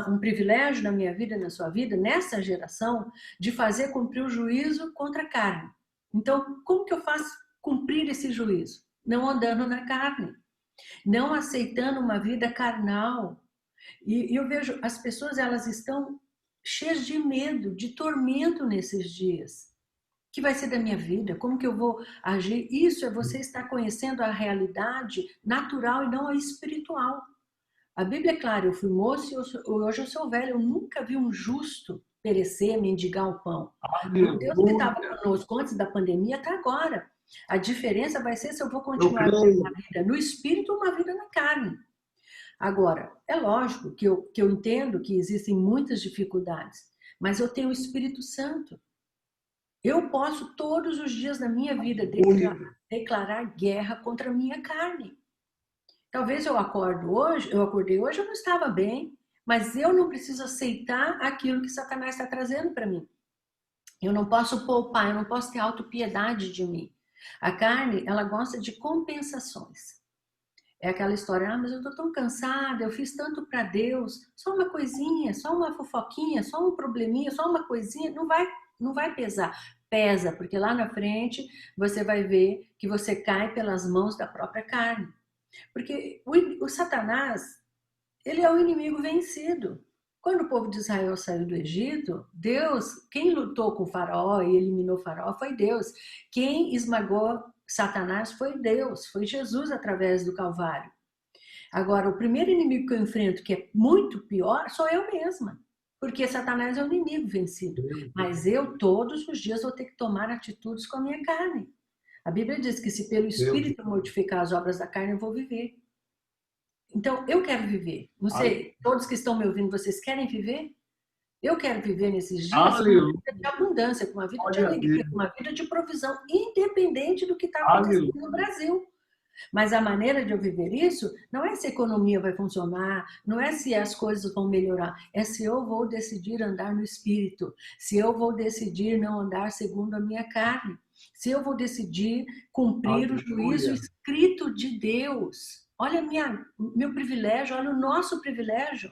E: um privilégio na minha vida, na sua vida, nessa geração, de fazer cumprir o juízo contra a carne. Então, como que eu faço cumprir esse juízo? Não andando na carne, não aceitando uma vida carnal. E eu vejo, as pessoas, elas estão cheias de medo, de tormento nesses dias. O que vai ser da minha vida? Como que eu vou agir? Isso é você estar conhecendo a realidade natural e não a espiritual. A Bíblia é clara, eu fui moço e hoje eu sou velho. Eu nunca vi um justo perecer, mendigar o pão. O Deus que estava conosco antes da pandemia está agora. A diferença vai ser se eu vou continuar uma vida no espírito ou uma vida na carne. Agora, é lógico que eu entendo que existem muitas dificuldades, mas eu tenho o Espírito Santo. Eu posso todos os dias da minha vida declarar guerra contra a minha carne. Talvez eu acordei hoje, eu não estava bem, mas eu não preciso aceitar aquilo que Satanás está trazendo para mim. Eu não posso poupar, eu não posso ter autopiedade de mim. A carne, ela gosta de compensações. É aquela história, mas eu estou tão cansada, eu fiz tanto para Deus, só uma coisinha, só uma fofoquinha, só um probleminha, só uma coisinha, não vai pesar. Pesa, porque lá na frente você vai ver que você cai pelas mãos da própria carne. Porque o Satanás, ele é o inimigo vencido. Quando o povo de Israel saiu do Egito, Deus, quem lutou com o faraó e eliminou o faraó foi Deus. Quem esmagou Satanás foi Deus, foi Jesus através do Calvário. Agora, o primeiro inimigo que eu enfrento, que é muito pior, sou eu mesma. Porque Satanás é o inimigo vencido. Mas eu, todos os dias, vou ter que tomar atitudes com a minha carne. A Bíblia diz que se pelo Espírito eu mortificar as obras da carne, eu vou viver. Então, eu quero viver. Não sei, todos que estão me ouvindo, vocês querem viver? Eu quero viver nesses dias com uma vida de abundância, com uma vida de alegria, com uma vida de provisão, independente do que está acontecendo no Brasil. Mas a maneira de eu viver isso não é se a economia vai funcionar, não é se as coisas vão melhorar, é se eu vou decidir andar no Espírito, se eu vou decidir não andar segundo a minha carne, se eu vou decidir cumprir o juízo escrito de Deus. Olha meu privilégio, olha o nosso privilégio.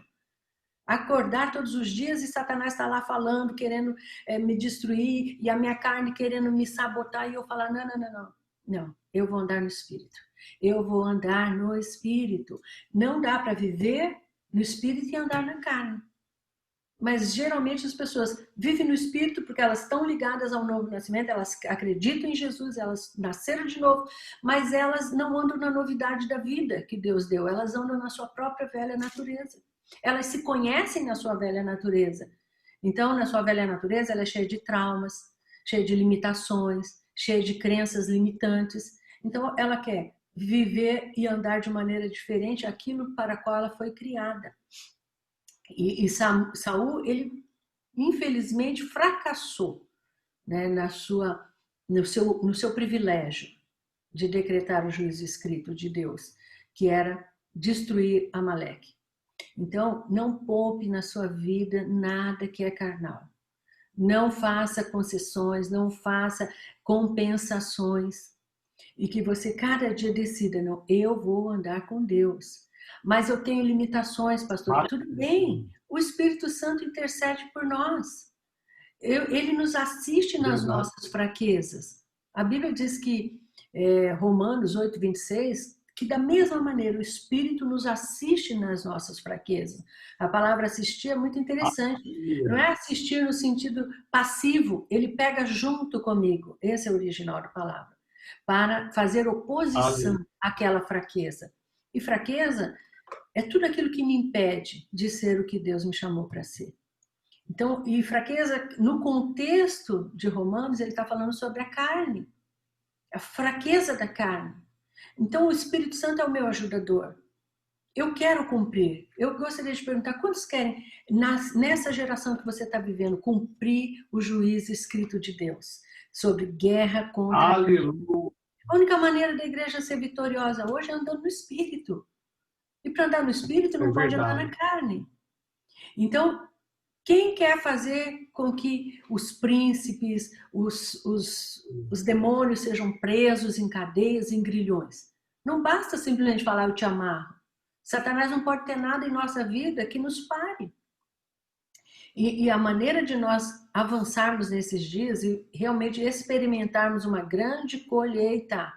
E: Acordar todos os dias e Satanás está lá falando, querendo me destruir, e a minha carne querendo me sabotar, e eu falar, não, eu vou andar no Espírito. Eu vou andar no Espírito. Não dá para viver no Espírito e andar na carne. Mas geralmente as pessoas vivem no Espírito porque elas estão ligadas ao novo nascimento, elas acreditam em Jesus, elas nasceram de novo, mas elas não andam na novidade da vida que Deus deu, elas andam na sua própria velha natureza. Elas se conhecem na sua velha natureza. Então, na sua velha natureza, ela é cheia de traumas, cheia de limitações, cheia de crenças limitantes. Então, ela quer viver e andar de maneira diferente aquilo para qual ela foi criada. E Saul, ele infelizmente fracassou, né, no seu privilégio de decretar o juízo escrito de Deus, que era destruir Amaleque. Então, não poupe na sua vida nada que é carnal. Não faça concessões, não faça compensações. E que você cada dia decida, não, eu vou andar com Deus. Mas eu tenho limitações, pastor. Tudo bem, o Espírito Santo intercede por nós. Ele nos assiste nas nossas fraquezas. A Bíblia diz que, Romanos 8:26, que da mesma maneira o Espírito nos assiste nas nossas fraquezas. A palavra assistir é muito interessante. Não é assistir no sentido passivo, ele pega junto comigo. Esse é o original da palavra. Para fazer oposição àquela fraqueza. E fraqueza é tudo aquilo que me impede de ser o que Deus me chamou para ser. Então, e fraqueza, no contexto de Romanos, ele está falando sobre a carne, a fraqueza da carne. Então, o Espírito Santo é o meu ajudador. Eu quero cumprir. Eu gostaria de perguntar, quantos querem, nessa geração que você está vivendo, cumprir o juízo escrito de Deus sobre guerra contra
B: Aleluia.
E: a única maneira da igreja ser vitoriosa hoje é andando no Espírito. E para andar no Espírito não pode andar na carne. Então, quem quer fazer com que os príncipes, os demônios sejam presos em cadeias, em grilhões? Não basta simplesmente falar, eu te amarro. Satanás não pode ter nada em nossa vida que nos pare. E a maneira de nós avançarmos nesses dias e realmente experimentarmos uma grande colheita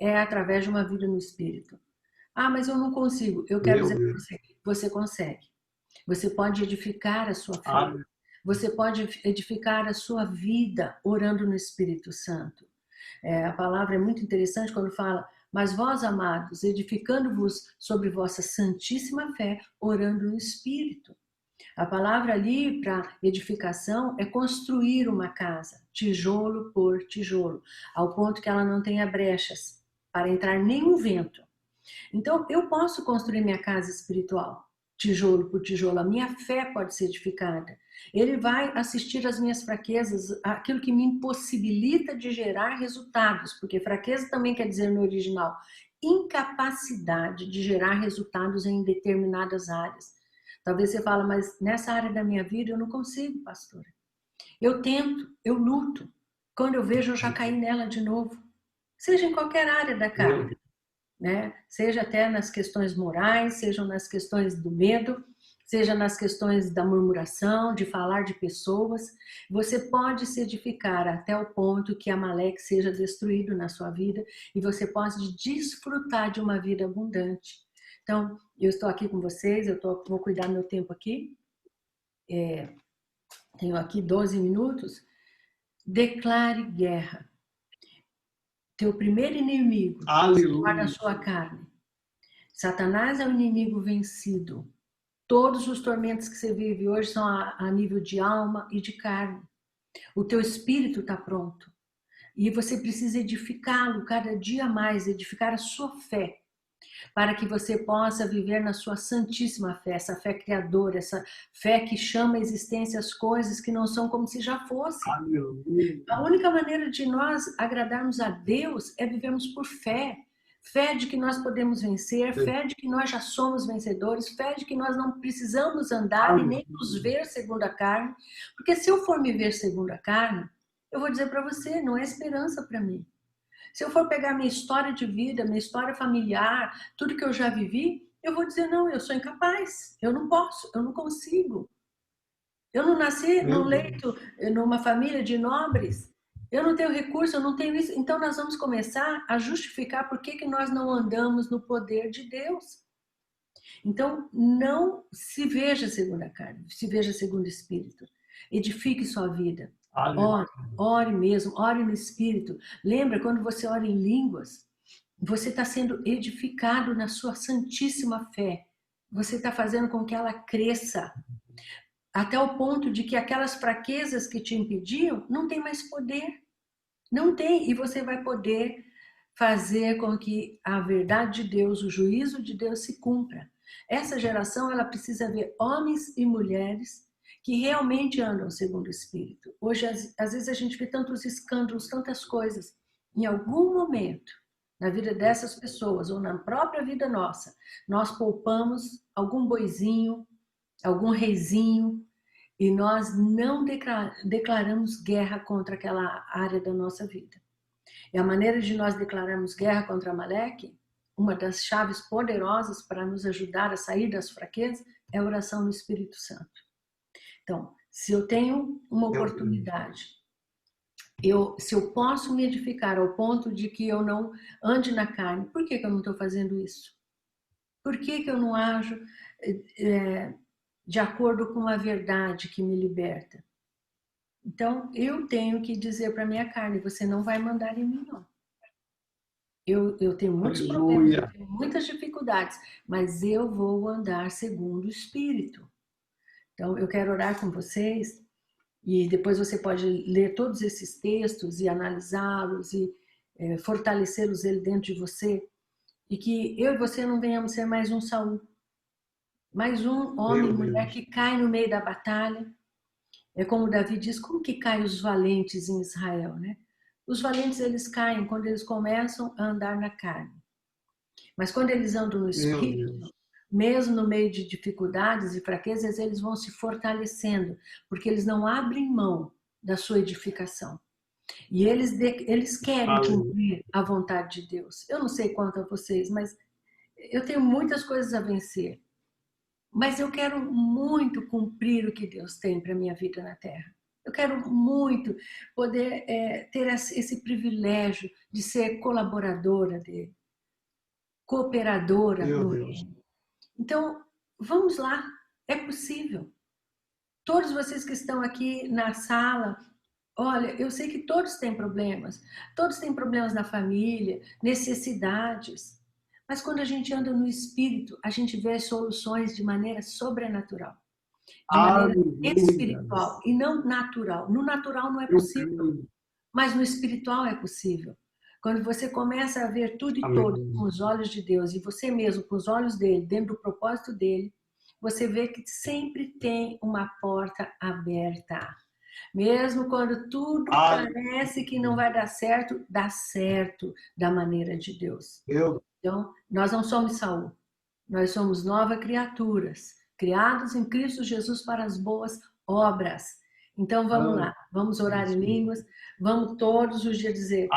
E: é através de uma vida no Espírito. Ah, mas eu não consigo. Eu quero dizer para você, você consegue. Você pode edificar a sua fé. Você pode edificar a sua vida orando no Espírito Santo. A palavra é muito interessante quando fala, mas vós, amados, edificando-vos sobre vossa santíssima fé, orando no Espírito. A palavra ali para edificação é construir uma casa, tijolo por tijolo, ao ponto que ela não tenha brechas para entrar nenhum vento. Então, eu posso construir minha casa espiritual, tijolo por tijolo, a minha fé pode ser edificada. Ele vai assistir às minhas fraquezas, aquilo que me impossibilita de gerar resultados, porque fraqueza também quer dizer no original, incapacidade de gerar resultados em determinadas áreas. Talvez você fale, mas nessa área da minha vida eu não consigo, pastora. Eu tento, eu luto. Quando eu vejo, eu já caí nela de novo. Seja em qualquer área da carne. Né? Seja até nas questões morais, seja nas questões do medo, seja nas questões da murmuração, de falar de pessoas. Você pode se edificar até o ponto que Amaleque seja destruído na sua vida e você pode desfrutar de uma vida abundante. Então, eu estou aqui com vocês, vou cuidar do meu tempo aqui. Tenho aqui 12 minutos. Declare guerra. Teu primeiro inimigo está na sua carne. Satanás é o inimigo vencido. Todos os tormentos que você vive hoje são a nível de alma e de carne. O teu espírito está pronto. E você precisa edificá-lo cada dia mais, edificar a sua fé, para que você possa viver na sua santíssima fé, essa fé criadora, essa fé que chama à existência as coisas que não são como se já fossem. A única maneira de nós agradarmos a Deus é vivermos por fé. Fé de que nós podemos vencer, fé de que nós já somos vencedores, fé de que nós não precisamos andar e nem nos ver segundo a carne. Porque se eu for me ver segundo a carne, eu vou dizer para você, não é esperança para mim. Se eu for pegar minha história de vida, minha história familiar, tudo que eu já vivi, eu vou dizer, não, eu sou incapaz, eu não posso, eu não consigo. Eu não nasci num leito, numa família de nobres, eu não tenho recurso, eu não tenho isso. Então nós vamos começar a justificar por que nós não andamos no poder de Deus. Então não se veja segundo a carne, se veja segundo o Espírito. Edifique sua vida. Ore mesmo, ore no Espírito. Lembra, quando você ora em línguas, você está sendo edificado na sua santíssima fé. Você está fazendo com que ela cresça, até o ponto de que aquelas fraquezas que te impediam não tem mais poder. Não tem, e você vai poder fazer com que a verdade de Deus, o juízo de Deus se cumpra. Essa geração, ela precisa ver homens e mulheres que realmente andam segundo o Espírito. Hoje, às vezes, a gente vê tantos escândalos, tantas coisas. Em algum momento, na vida dessas pessoas, ou na própria vida nossa, nós poupamos algum boizinho, algum reizinho, e nós não declaramos guerra contra aquela área da nossa vida. E a maneira de nós declararmos guerra contra Amaleque, uma das chaves poderosas para nos ajudar a sair das fraquezas, é a oração no Espírito Santo. Então, se eu tenho uma oportunidade, se eu posso me edificar ao ponto de que eu não ande na carne, por que eu não estou fazendo isso? Por que eu não ajo de acordo com a verdade que me liberta? Então, eu tenho que dizer para a minha carne, você não vai mandar em mim, não. Eu tenho muitos problemas, eu tenho muitas dificuldades, mas eu vou andar segundo o Espírito. Então, eu quero orar com vocês e depois você pode ler todos esses textos e analisá-los e fortalecê-los dentro de você, e que eu e você não venhamos ser mais um Saul, mais um homem e mulher que cai no meio da batalha. É como Davi diz, como que caem os valentes em Israel, né? Os valentes, eles caem quando eles começam a andar na carne. Mas quando eles andam no Espírito, mesmo no meio de dificuldades e fraquezas, eles vão se fortalecendo, porque eles não abrem mão da sua edificação. E eles querem cumprir a vontade de Deus. Eu não sei quanto a vocês, mas eu tenho muitas coisas a vencer. Mas eu quero muito cumprir o que Deus tem para a minha vida na Terra. Eu quero muito poder ter esse privilégio de ser colaboradora dele, cooperadora no reino. Então, vamos lá, é possível. Todos vocês que estão aqui na sala, olha, eu sei que todos têm problemas na família, necessidades. Mas quando a gente anda no Espírito, a gente vê as soluções de maneira sobrenatural, de maneira espiritual e não natural. No natural não é possível, mas no espiritual é possível. Quando você começa a ver tudo e todos com os olhos de Deus e você mesmo com os olhos dele, dentro do propósito dele, você vê que sempre tem uma porta aberta. Mesmo quando tudo parece que não vai dar certo, dá certo da maneira de Deus. Então, nós não somos Saul, nós somos novas criaturas, criados em Cristo Jesus para as boas obras. Então, vamos lá, vamos orar em línguas, vamos todos os dias dizer,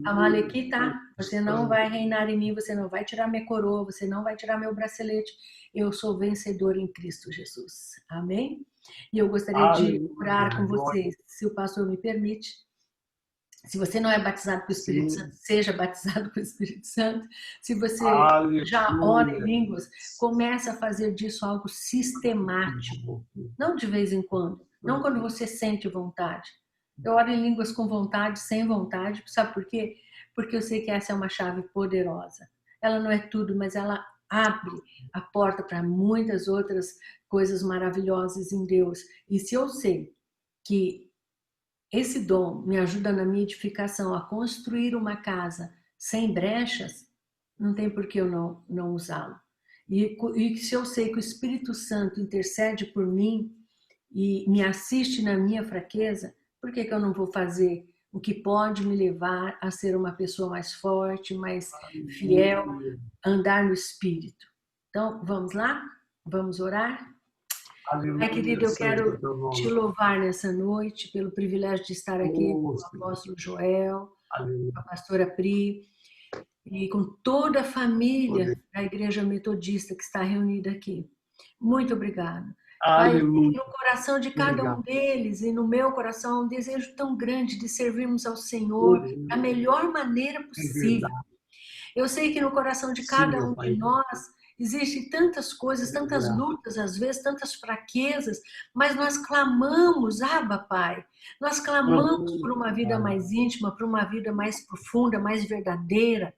E: Amalequita, você não vai reinar em mim, você não vai tirar minha coroa, você não vai tirar meu bracelete, eu sou vencedor em Cristo Jesus. Amém? E eu gostaria de orar com vocês, se o pastor me permite. Se você não é batizado com o Espírito Santo, seja batizado com o Espírito Santo. Se você já ora em línguas, comece a fazer disso algo sistemático. Não de vez em quando. Não quando você sente vontade. Eu oro em línguas com vontade, sem vontade. Sabe por quê? Porque eu sei que essa é uma chave poderosa. Ela não é tudo, mas ela abre a porta para muitas outras coisas maravilhosas em Deus. E se eu sei que esse dom me ajuda na minha edificação a construir uma casa sem brechas, não tem por que eu não usá-lo. E se eu sei que o Espírito Santo intercede por mim e me assiste na minha fraqueza, por que eu não vou fazer o que pode me levar a ser uma pessoa mais forte, mais fiel, andar no Espírito? Então, vamos lá? Vamos orar? Pai querido, eu quero te louvar nessa noite pelo privilégio de estar aqui com o apóstolo Joel, com a pastora Pri e com toda a família da Igreja Metodista que está reunida aqui. Muito obrigada. Pai, no coração de cada um deles e no meu coração um desejo tão grande de servirmos ao Senhor da melhor maneira possível. Eu sei que no coração de cada um de nós existem tantas coisas, tantas lutas, às vezes, tantas fraquezas, mas nós clamamos, Abba, Pai. Nós clamamos por uma vida mais íntima, por uma vida mais profunda, mais verdadeira,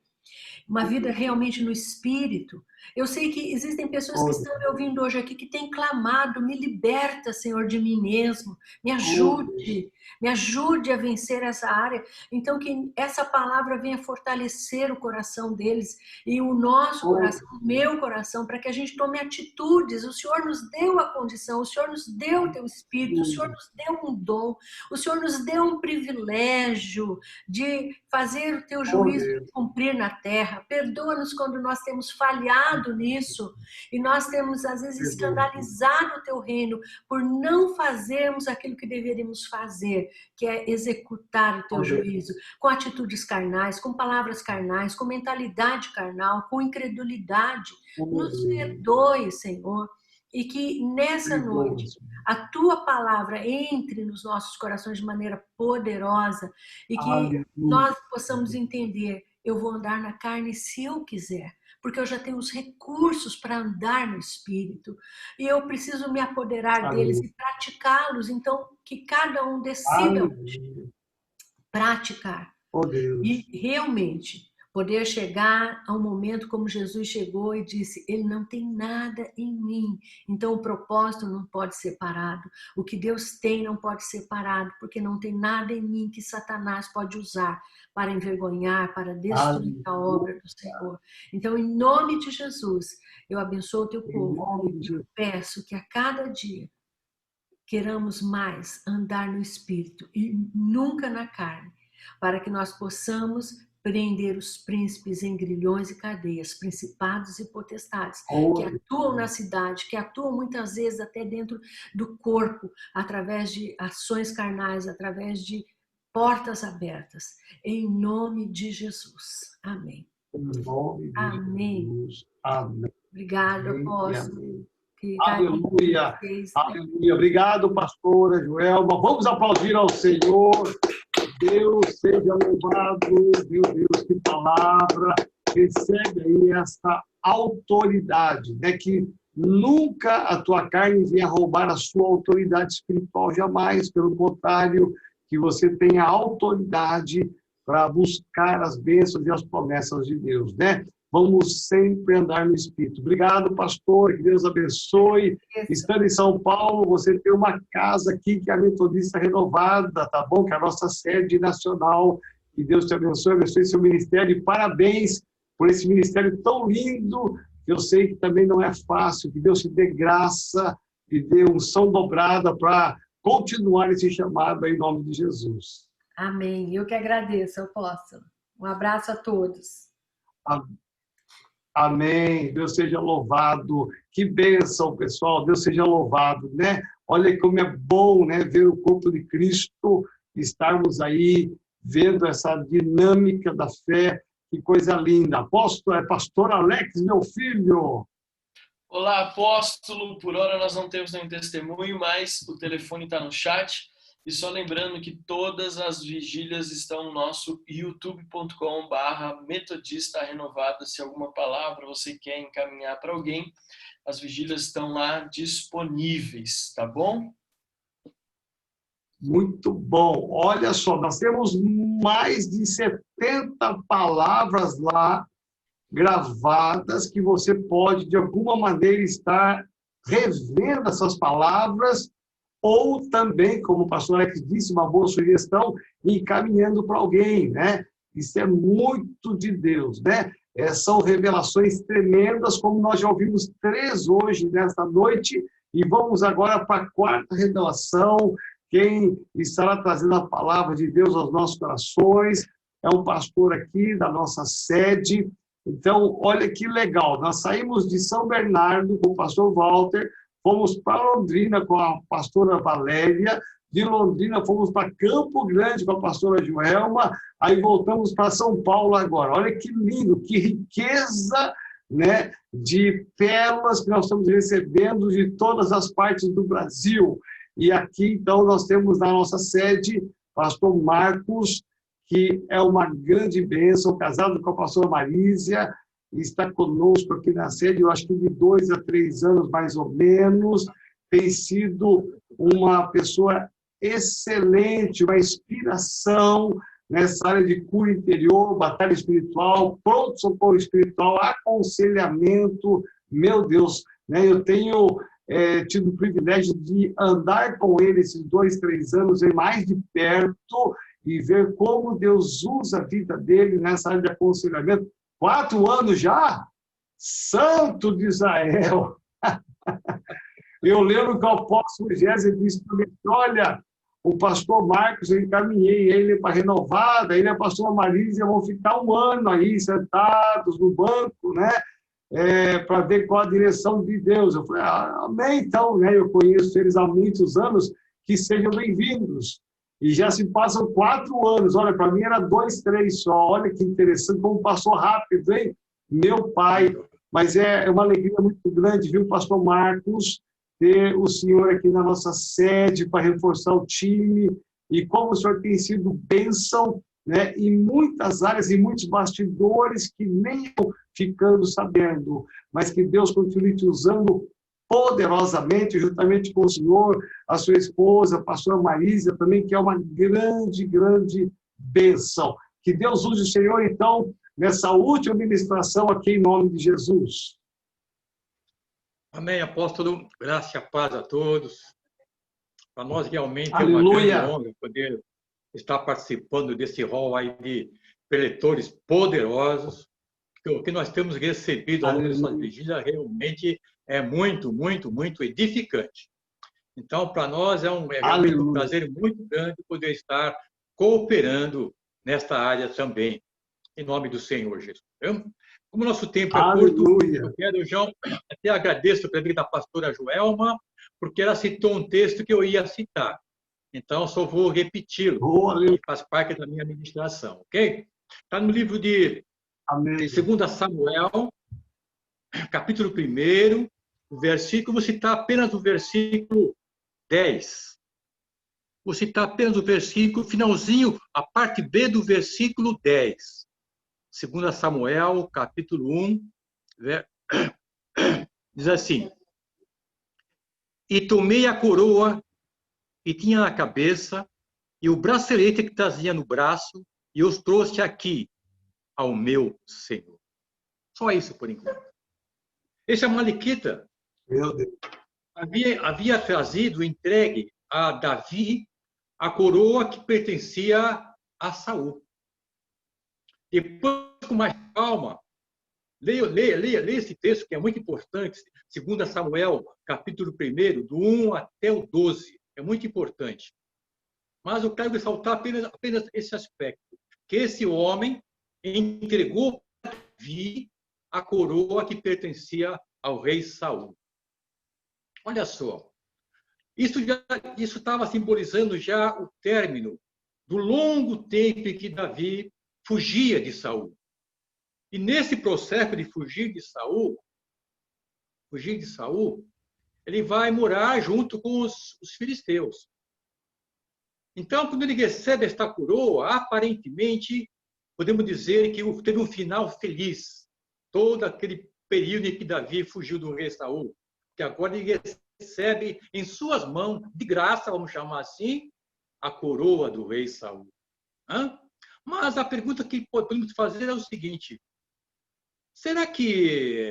E: uma vida realmente no Espírito. Eu sei que existem pessoas que estão me ouvindo hoje aqui que têm clamado, me liberta, Senhor, de mim mesmo, me ajude a vencer essa área. Então, que essa palavra venha fortalecer o coração deles e o nosso coração, o meu coração, para que a gente tome atitudes. O Senhor nos deu a condição, o Senhor nos deu o teu Espírito, o Senhor nos deu um dom, o Senhor nos deu um privilégio de fazer o teu juízo cumprir na terra. Perdoa-nos quando nós temos falhado nisso e nós temos às vezes escandalizado o teu reino por não fazermos aquilo que deveríamos fazer, que é executar o teu juízo, com atitudes carnais, com palavras carnais, com mentalidade carnal, com incredulidade. Nos perdoe, Senhor, e que nessa noite a tua palavra entre nos nossos corações de maneira poderosa e que nós possamos entender: eu vou andar na carne se eu quiser, porque eu já tenho os recursos para andar no Espírito e eu preciso me apoderar deles e praticá-los. Então, que cada um decida praticar e realmente poder chegar a um momento como Jesus chegou e disse, ele não tem nada em mim. Então o propósito não pode ser parado. O que Deus tem não pode ser parado, porque não tem nada em mim que Satanás pode usar para envergonhar, para destruir a obra do Senhor. Então, em nome de Jesus, eu abençoo o teu povo e eu peço que a cada dia queramos mais andar no Espírito e nunca na carne, para que nós possamos prender os príncipes em grilhões e cadeias, principados e potestades, que atuam na cidade, que atuam muitas vezes até dentro do corpo, através de ações carnais, através de portas abertas. Em nome de Jesus. Amém.
B: Em nome de
E: Amém.
B: Jesus. Amém.
E: Obrigada,
B: Amém.
E: apóstolo.
B: Aleluia. Aleluia. Obrigado, pastora Joelma. Vamos aplaudir ao Senhor. Deus seja louvado, meu Deus, que palavra, recebe aí essa autoridade, né? Que nunca a tua carne venha roubar a sua autoridade espiritual, jamais, pelo contrário, que você tenha autoridade para buscar as bênçãos e as promessas de Deus, né? Vamos sempre andar no Espírito. Obrigado, pastor, que Deus abençoe. Estando em São Paulo, você tem uma casa aqui que é a Metodista Renovada, tá bom? Que é a nossa sede nacional. Que Deus te abençoe seu ministério. E parabéns por esse ministério tão lindo. Eu sei que também não é fácil. Que Deus te dê graça e dê unção dobrada para continuar esse chamado em nome de Jesus.
E: Amém. Eu que agradeço, apóstolo. Um abraço a todos.
B: Amém. Deus seja louvado. Que bênção, pessoal. Deus seja louvado, né? Olha como é bom, né, ver o corpo de Cristo, estarmos aí vendo essa dinâmica da fé. Que coisa linda. Apóstolo, pastor Alex, meu filho.
C: Olá, apóstolo. Por hora nós não temos nenhum testemunho, mas o telefone está no chat. E só lembrando que todas as vigílias estão no nosso youtube.com/Metodista Renovada. Se alguma palavra você quer encaminhar para alguém, as vigílias estão lá disponíveis, tá bom?
B: Muito bom. Olha só, nós temos mais de 70 palavras lá gravadas que você pode, de alguma maneira, estar revendo essas palavras ou também, como o pastor Alex disse, uma boa sugestão, encaminhando para alguém, né? Isso é muito de Deus, né? São revelações tremendas, como nós já ouvimos 3 hoje, nesta noite, e vamos agora para a 4ª revelação. Quem estará trazendo a palavra de Deus aos nossos corações é um pastor aqui da nossa sede. Então, olha que legal, nós saímos de São Bernardo com o pastor Walter, fomos para Londrina com a pastora Valéria, de Londrina fomos para Campo Grande com a pastora Joelma, aí voltamos para São Paulo agora. Olha que lindo, que riqueza, né, de pérolas que nós estamos recebendo de todas as partes do Brasil. E aqui, então, nós temos na nossa sede pastor Marcos, que é uma grande bênção, casado com a pastora Marísia, está conosco aqui na sede, eu acho que de 2 a 3 anos, mais ou menos. Tem sido uma pessoa excelente, uma inspiração nessa área de cura interior, batalha espiritual, pronto-socorro espiritual, aconselhamento. Meu Deus, né? Eu tenho tido o privilégio de andar com ele esses 2, 3 anos, e mais de perto, e ver como Deus usa a vida dele nessa área de aconselhamento. 4 anos já? Santo de Israel! Eu lembro que o apóstolo Gésio disse para mim, olha, o pastor Marcos, eu encaminhei ele para Renovada, ele e a pastora Marísia vão ficar 1 ano aí, sentados no banco, né? Para ver qual a direção de Deus. Eu falei, amém, então, né? Eu conheço eles há muitos anos, que sejam bem-vindos. E já se passam 4 anos, olha, para mim era 2, 3 só, olha que interessante, como passou rápido, hein? Meu pai, mas é uma alegria muito grande, viu, pastor Marcos, ter o senhor aqui na nossa sede para reforçar o time, e como o senhor tem sido bênção, né, em muitas áreas, em muitos bastidores que nem eu ficando sabendo, mas que Deus continue te usando poderosamente, juntamente com o senhor, a sua esposa, a pastora Marísia também, que é uma grande, grande bênção. Que Deus use o senhor, então, nessa última ministração aqui em nome de Jesus.
F: Amém, apóstolo. Graça e paz a todos. Para nós realmente é uma
B: Aleluia.
F: grande honra poder estar participando desse rol aí de preletores poderosos. O que nós temos recebido ao longo dessa vigília realmente é muito, muito, muito edificante. Então, para nós é realmente um prazer muito grande poder estar cooperando nesta área também, em nome do Senhor Jesus. Como o nosso tempo é curto, eu quero já até agradeço a presença da pastora Joelma, porque ela citou um texto que eu ia citar. Então, só vou repeti-lo, que faz parte da minha ministração, ok? Está no livro de 2 Samuel, capítulo 1, vou citar apenas o versículo 10. Vou citar apenas o versículo, finalzinho, a parte B do versículo 10. 2 Samuel, capítulo 1, diz assim: E tomei a coroa que tinha na cabeça e o bracelete que trazia no braço e os trouxe aqui ao meu Senhor. Só isso por enquanto. Esse Amalequita havia trazido, entregue a Davi a coroa que pertencia a Saul. Depois, com mais calma, leia esse texto que é muito importante, 2 Samuel, capítulo 1, do 1 até o 12. É muito importante. Mas eu quero ressaltar apenas esse aspecto, que esse homem entregou a Davi a coroa que pertencia ao rei Saul. Olha só, isso estava simbolizando já o término do longo tempo em que Davi fugia de Saul. E nesse processo de fugir de Saul, ele vai morar junto com os filisteus. Então, quando ele recebe esta coroa, aparentemente, podemos dizer que teve um final feliz. Todo aquele período em que Davi fugiu do rei Saul, que agora ele recebe em suas mãos, de graça, vamos chamar assim, a coroa do rei Saul. Mas a pergunta que podemos fazer é o seguinte: será que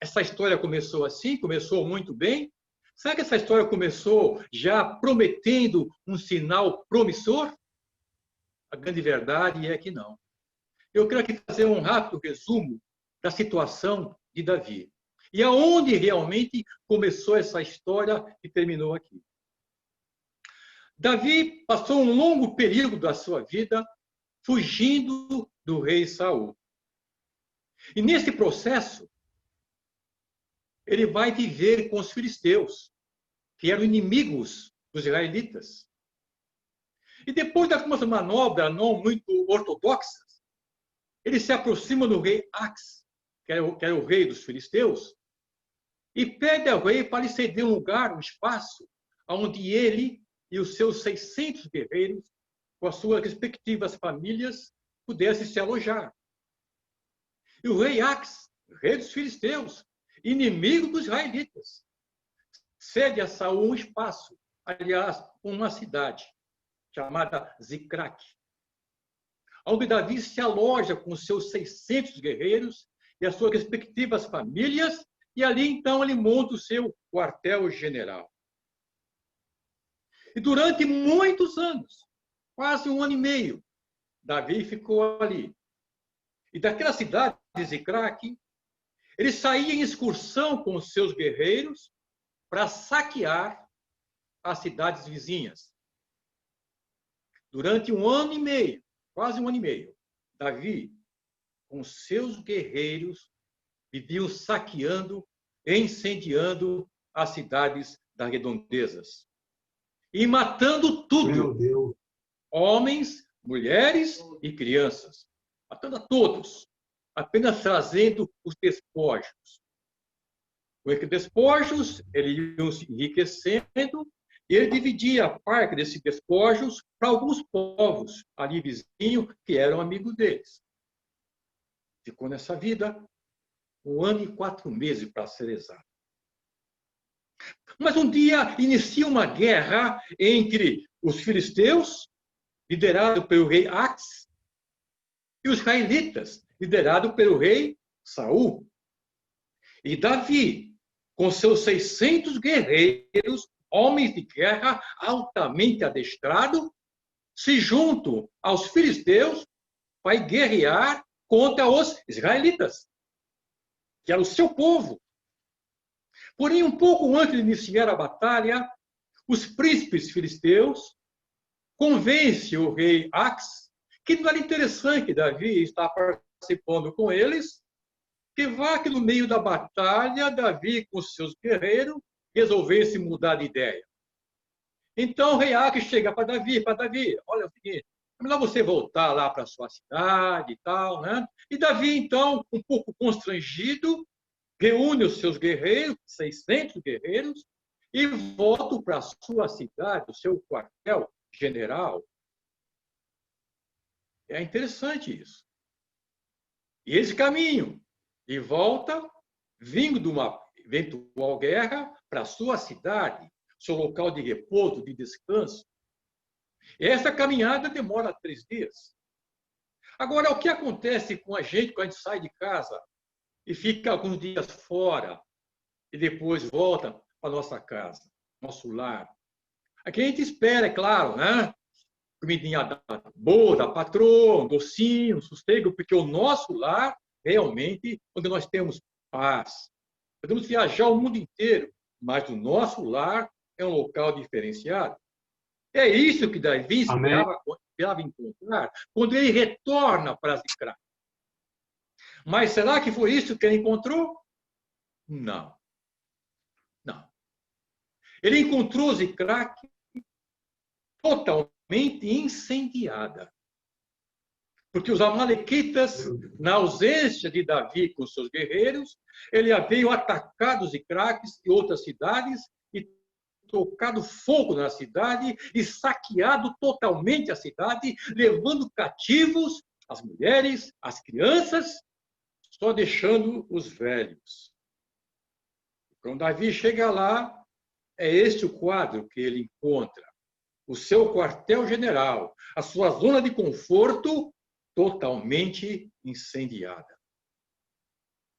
F: essa história começou assim? Começou muito bem? Será que essa história começou já prometendo um sinal promissor? A grande verdade é que não. Eu quero aqui fazer um rápido resumo da situação de Davi. E aonde realmente começou essa história e terminou aqui. Davi passou um longo período da sua vida fugindo do rei Saul. E nesse processo, ele vai viver com os filisteus, que eram inimigos dos israelitas. E depois de algumas manobras não muito ortodoxas, ele se aproxima do rei Ax, que era o rei dos filisteus, e pede ao rei para lhe ceder um lugar, um espaço, onde ele e os seus 600 guerreiros, com as suas respectivas famílias, pudessem se alojar. E o rei Ax, rei dos filisteus, inimigo dos israelitas, cede a Saul um espaço, aliás, uma cidade, chamada Ziclac, onde Davi se aloja com os seus 600 guerreiros e as suas respectivas famílias, e ali, então, ele monta o seu quartel-general. E durante muitos anos, quase 1 ano e meio, Davi ficou ali. E daquela cidade de Ziclac, ele saía em excursão com os seus guerreiros para saquear as cidades vizinhas. Durante 1 ano e meio, quase 1 ano e meio, Davi, com seus guerreiros, viviam saqueando, incendiando as cidades das redondezas. E matando tudo.
B: Meu Deus.
F: Homens, mulheres e crianças. Matando a todos. Apenas trazendo os despojos. Com esses despojos, eles iam se enriquecendo e ele dividia a parte desses despojos para alguns povos ali vizinhos que eram amigos deles. Ficou nessa vida 1 ano e 4 meses, para ser exato. Mas um dia inicia uma guerra entre os filisteus, liderado pelo rei Ax, e os israelitas, liderado pelo rei Saul. E Davi, com seus 600 guerreiros, homens de guerra altamente adestrados, se juntam aos filisteus para guerrear contra os israelitas, que era o seu povo. Porém, um pouco antes de iniciar a batalha, os príncipes filisteus convencem o rei Ax que não era interessante Davi estar participando com eles, que vá que no meio da batalha, Davi com seus guerreiros resolvesse mudar de ideia. Então o rei Ax chega para Davi, olha é o seguinte, é melhor você voltar lá para a sua cidade e tal, né? E Davi, então, um pouco constrangido, reúne os seus guerreiros, 600 guerreiros, e volta para a sua cidade, o seu quartel-general. É interessante isso. E esse caminho de volta, vindo de uma eventual guerra, para a sua cidade, seu local de repouso, de descanso. E essa caminhada demora 3 dias. Agora, o que acontece com a gente quando a gente sai de casa e fica alguns dias fora e depois volta para nossa casa, nosso lar? Aqui a gente espera, é claro, né? Comidinha boa da patroa, um docinho, um sossego, porque o nosso lar realmente onde nós temos paz. Podemos viajar o mundo inteiro, mas o nosso lar é um local diferenciado. É isso que Davi esperava encontrar quando ele retorna para Ziclague. Mas será que foi isso que ele encontrou? Não. Não. Ele encontrou Ziclague totalmente incendiada. Porque os amalequitas, na ausência de Davi com seus guerreiros, ele havia atacado Ziclague e outras cidades e tocado fogo na cidade e saqueado totalmente a cidade, levando cativos as mulheres, as crianças, só deixando os velhos. Quando Davi chega lá, é este o quadro que ele encontra. O seu quartel-general, a sua zona de conforto totalmente incendiada.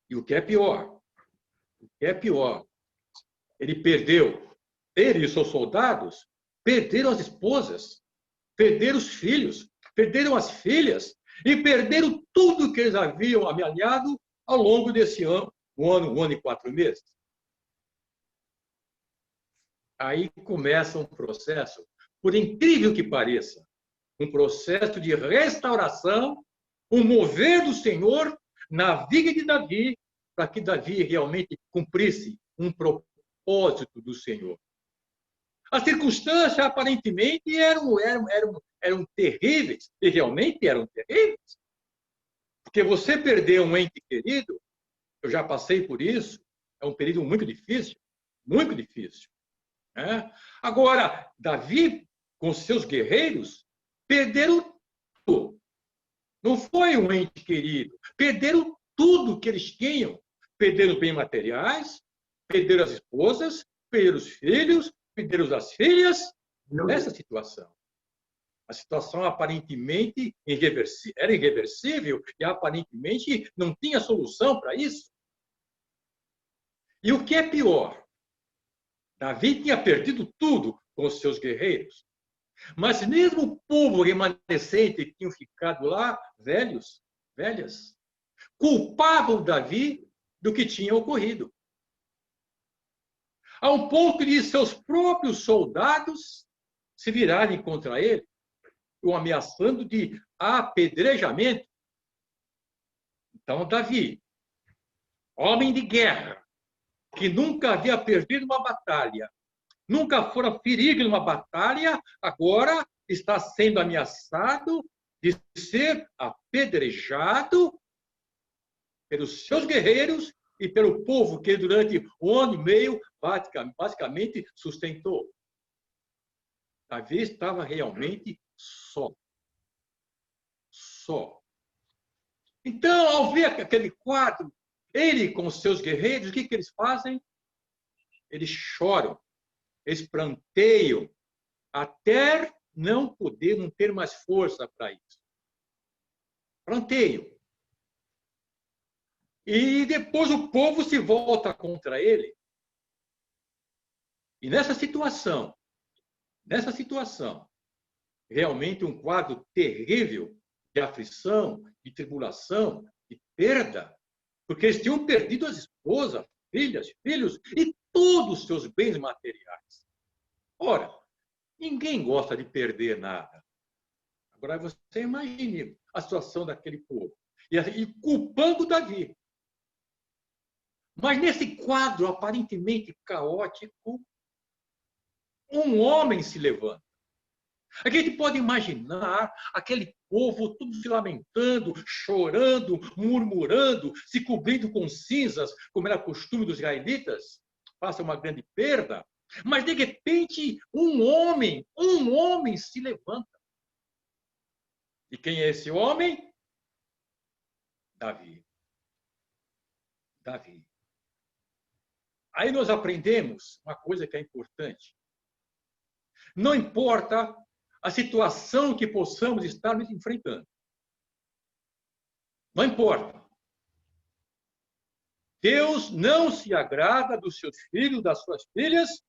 F: E o que é pior, ele e seus soldados perderam as esposas, perderam os filhos, perderam as filhas e perderam tudo que eles haviam amealhado ao longo desse ano, um ano e 4 meses. Aí começa um processo, por incrível que pareça, um processo de restauração, um mover do Senhor na vida de Davi, para que Davi realmente cumprisse um propósito do Senhor. As circunstâncias, aparentemente, eram terríveis, e realmente eram terríveis. Porque você perder um ente querido, eu já passei por isso, é um período muito difícil, muito difícil. Né? Agora, Davi, com seus guerreiros, perderam tudo. Não foi um ente querido, perderam tudo que eles tinham. Perderam os bens materiais, perderam as esposas, perderam os filhos, perderam as filhas. Nessa situação. A situação aparentemente era irreversível e aparentemente não tinha solução para isso. E o que é pior? Davi tinha perdido tudo com os seus guerreiros. Mas mesmo o povo remanescente que tinham ficado lá, velhas, culpavam Davi do que tinha ocorrido. A um ponto de seus próprios soldados se virarem contra ele, o ameaçando de apedrejamento. Então, Davi, homem de guerra, que nunca havia perdido uma batalha, nunca fora ferido numa batalha, agora está sendo ameaçado de ser apedrejado pelos seus guerreiros e pelo povo que durante 1 ano e meio basicamente sustentou. Davi estava realmente só. Então, ao ver aquele quadro, ele com os seus guerreiros, o que eles fazem? Eles choram, eles planteiam, até não ter mais força para isso. Planteiam. E depois o povo se volta contra ele. E nessa situação, realmente um quadro terrível de aflição, de tribulação, de perda, porque eles tinham perdido as esposas, filhas, filhos e todos os seus bens materiais. Ora, ninguém gosta de perder nada. Agora você imagine a situação daquele povo. E culpando Davi. Mas nesse quadro aparentemente caótico, um homem se levanta. A gente pode imaginar aquele povo tudo se lamentando, chorando, murmurando, se cobrindo com cinzas, como era costume dos israelitas. Passa uma grande perda. Mas, de repente, um homem se levanta. E quem é esse homem? Davi. Davi. Aí nós aprendemos uma coisa que é importante. Não importa a situação que possamos estar nos enfrentando. Não importa. Deus não se agrada dos seus filhos, das suas filhas,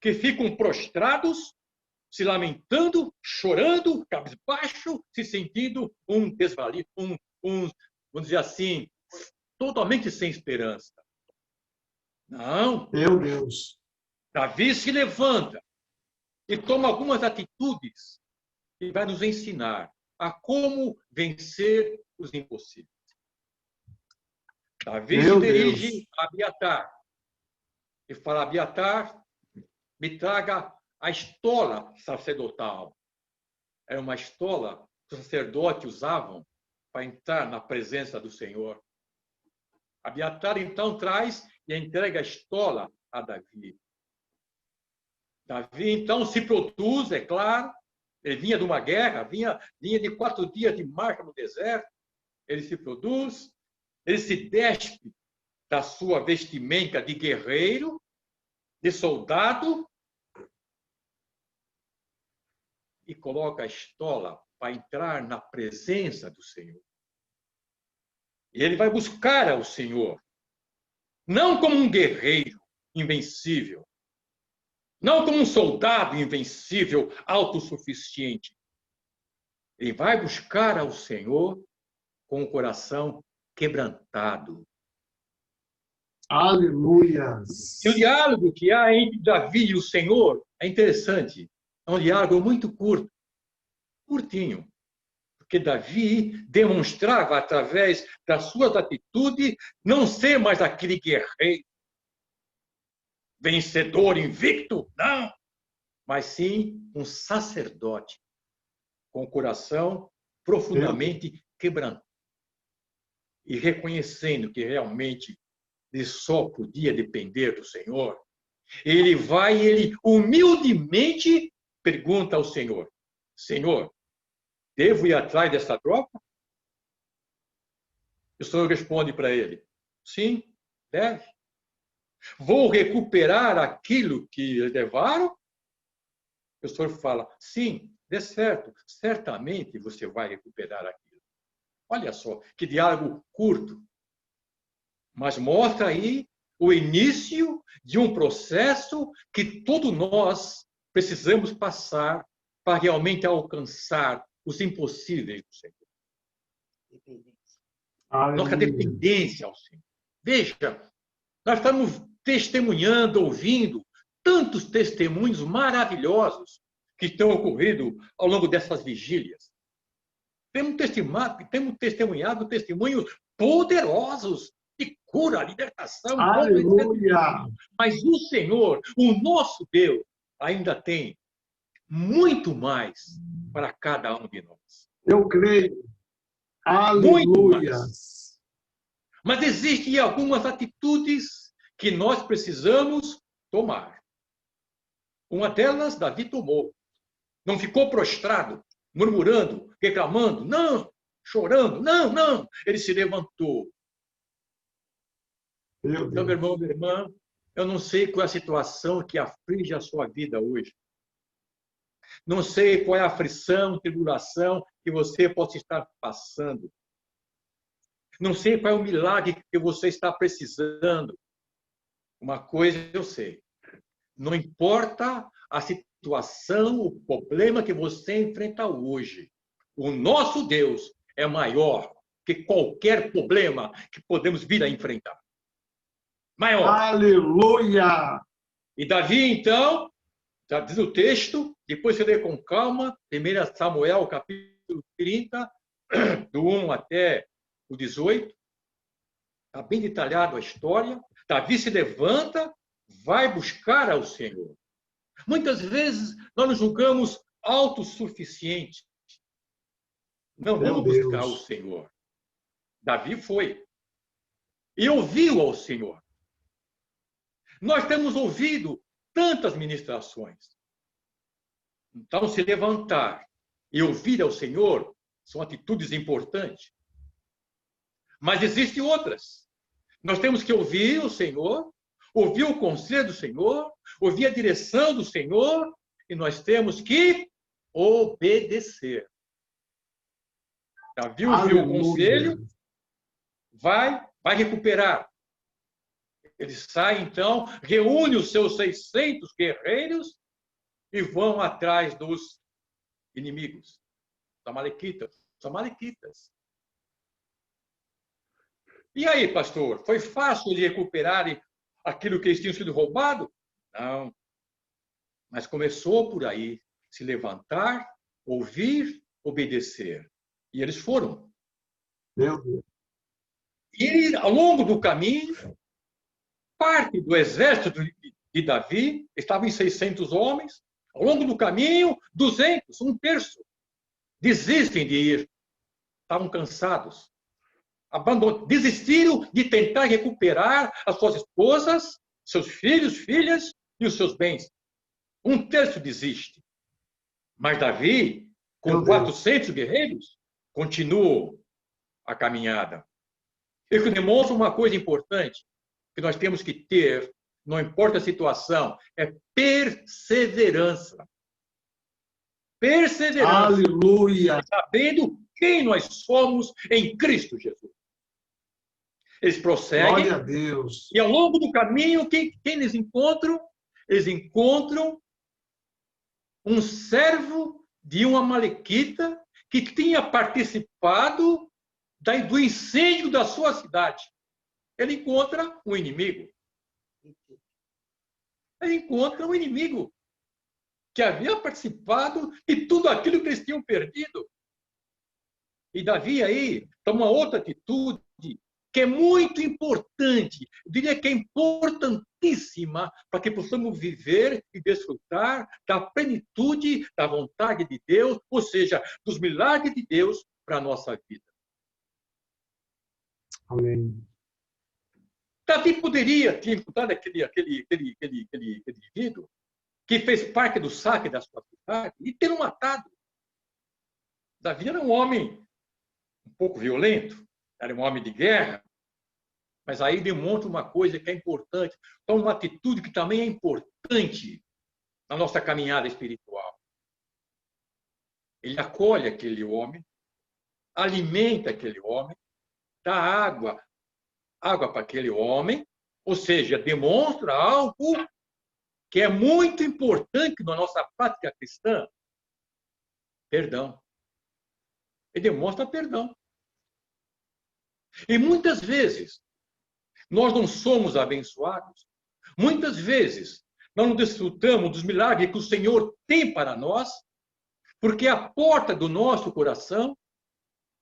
F: que ficam prostrados, se lamentando, chorando, cabisbaixo, se sentindo um desvalido, vamos dizer assim, totalmente sem esperança. Não.
B: Meu Deus.
F: Davi se levanta e toma algumas atitudes que vai nos ensinar a como vencer os impossíveis. Davi se dirige a Abiatar e fala: Abiatar, me traga a estola sacerdotal. Era uma estola que os sacerdotes usavam para entrar na presença do Senhor. Abiatar então traz e entrega a estola a Davi. Davi então se produz, é claro. Ele vinha de uma guerra, vinha de 4 dias de marcha no deserto. Ele se produz, ele se despe da sua vestimenta de guerreiro, de soldado, e coloca a estola para entrar na presença do Senhor. E ele vai buscar ao Senhor, não como um guerreiro invencível, não como um soldado invencível, autossuficiente. Ele vai buscar ao Senhor com o coração quebrantado.
B: Aleluia!
F: E o diálogo que há entre Davi e o Senhor é interessante. É um diálogo muito curto, curtinho. Porque Davi demonstrava, através das suas atitudes, não ser mais aquele guerreiro, vencedor, invicto, não. Mas sim um sacerdote, com o coração profundamente quebrantado. E reconhecendo que realmente ele só podia depender do Senhor, ele vai e ele humildemente pergunta ao Senhor: Senhor, devo ir atrás dessa tropa? O Senhor responde para ele: sim, deve. Vou recuperar aquilo que levaram? O Senhor fala: sim, dê certo, certamente você vai recuperar aquilo. Olha só, que diálogo curto, mas mostra aí o início de um processo que todos nós precisamos passar para realmente alcançar os impossíveis do Senhor. Nossa dependência ao Senhor. Veja, nós estamos testemunhando, ouvindo tantos testemunhos maravilhosos que estão ocorrido ao longo dessas vigílias. Temos testemunhado testemunhos poderosos de cura, libertação.
B: Aleluia!
F: Mas o Senhor, o nosso Deus, ainda tem muito mais para cada um de nós.
B: Eu creio. Aleluia!
F: Mas existem algumas atitudes que nós precisamos tomar. Uma delas, Davi tomou. Não ficou prostrado, murmurando, reclamando, não, chorando, não. Ele se levantou. Então, meu irmão, minha irmã, eu não sei qual é a situação que aflige a sua vida hoje. Não sei qual é a aflição, tribulação que você possa estar passando. Não sei qual é o milagre que você está precisando. Uma coisa eu sei. Não importa a situação, o problema que você enfrenta hoje. O nosso Deus é maior que qualquer problema que podemos vir a enfrentar. Maior.
B: Aleluia!
F: E Davi, então, já diz o texto, depois você lê com calma, 1 Samuel, capítulo 30, do 1 até o 18. Está bem detalhado a história. Davi se levanta, vai buscar ao Senhor. Muitas vezes nós nos julgamos autossuficientes. Não, vamos buscar o Senhor. Davi foi. E ouviu ao Senhor. Nós temos ouvido tantas ministrações. Então, se levantar e ouvir ao Senhor são atitudes importantes. Mas existem outras. Nós temos que ouvir o Senhor, ouvir o conselho do Senhor, ouvir a direção do Senhor, e nós temos que obedecer. Davi ouviu o conselho, vai recuperar. Ele sai, então, reúne os seus 600 guerreiros e vão atrás dos inimigos, os amalequitas. E aí, pastor, foi fácil de recuperarem aquilo que eles tinham sido roubado? Não. Mas começou por aí, se levantar, ouvir, obedecer. E eles foram.
B: Meu Deus.
F: E, ao longo do caminho, parte do exército de Davi, estava em 600 homens. Ao longo do caminho, 200, um terço, desistem de ir. Estavam cansados. Desistiram de tentar recuperar as suas esposas, seus filhos, filhas e os seus bens. Um terço desiste. Mas Davi, com 400 guerreiros, continuou a caminhada. Isso demonstra uma coisa importante que nós temos que ter, não importa a situação, é perseverança. Perseverança.
B: Aleluia!
F: Sabendo quem nós somos em Cristo Jesus. Eles prosseguem.
B: Glória a Deus.
F: E ao longo do caminho, quem eles encontram? Eles encontram um servo de uma amalequita que tinha participado do incêndio da sua cidade. Ele encontra um inimigo. Ele encontra um inimigo que havia participado de tudo aquilo que eles tinham perdido. E Davi aí toma outra atitude que é muito importante, eu diria que é importantíssima para que possamos viver e desfrutar da plenitude da vontade de Deus, ou seja, dos milagres de Deus para a nossa vida.
B: Amém.
F: Davi poderia ter encontrado aquele indivíduo que fez parte do saque da sua cidade e ter matado. Davi era um homem um pouco violento, era um homem de guerra, mas aí demonstra uma coisa que é importante, então uma atitude que também é importante na nossa caminhada espiritual. Ele acolhe aquele homem, alimenta aquele homem, dá água para aquele homem, ou seja, demonstra algo que é muito importante na nossa prática cristã, perdão. Ele demonstra perdão. E muitas vezes nós não somos abençoados. Muitas vezes nós não desfrutamos dos milagres que o Senhor tem para nós, porque a porta do nosso coração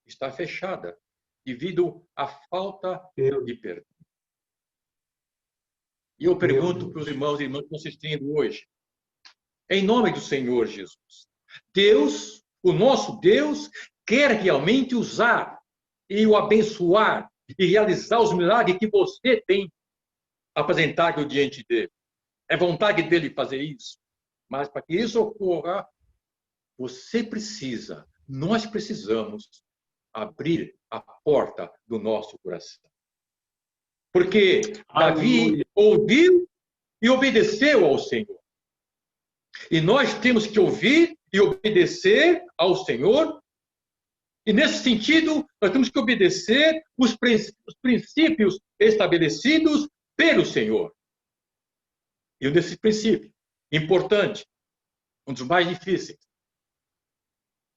F: está fechada devido à falta de perdão. E eu pergunto para os irmãos e irmãs que estão assistindo hoje, em nome do Senhor Jesus, Deus, o nosso Deus, quer realmente usar e o abençoar e realizar os milagres que você tem apresentado diante dele. É vontade dele fazer isso. Mas para que isso ocorra, nós precisamos abrir a porta do nosso coração. Porque Davi ouviu e obedeceu ao Senhor. E nós temos que ouvir e obedecer ao Senhor. E, nesse sentido, nós temos que obedecer os princípios estabelecidos pelo Senhor. E um desses princípios, importante, um dos mais difíceis,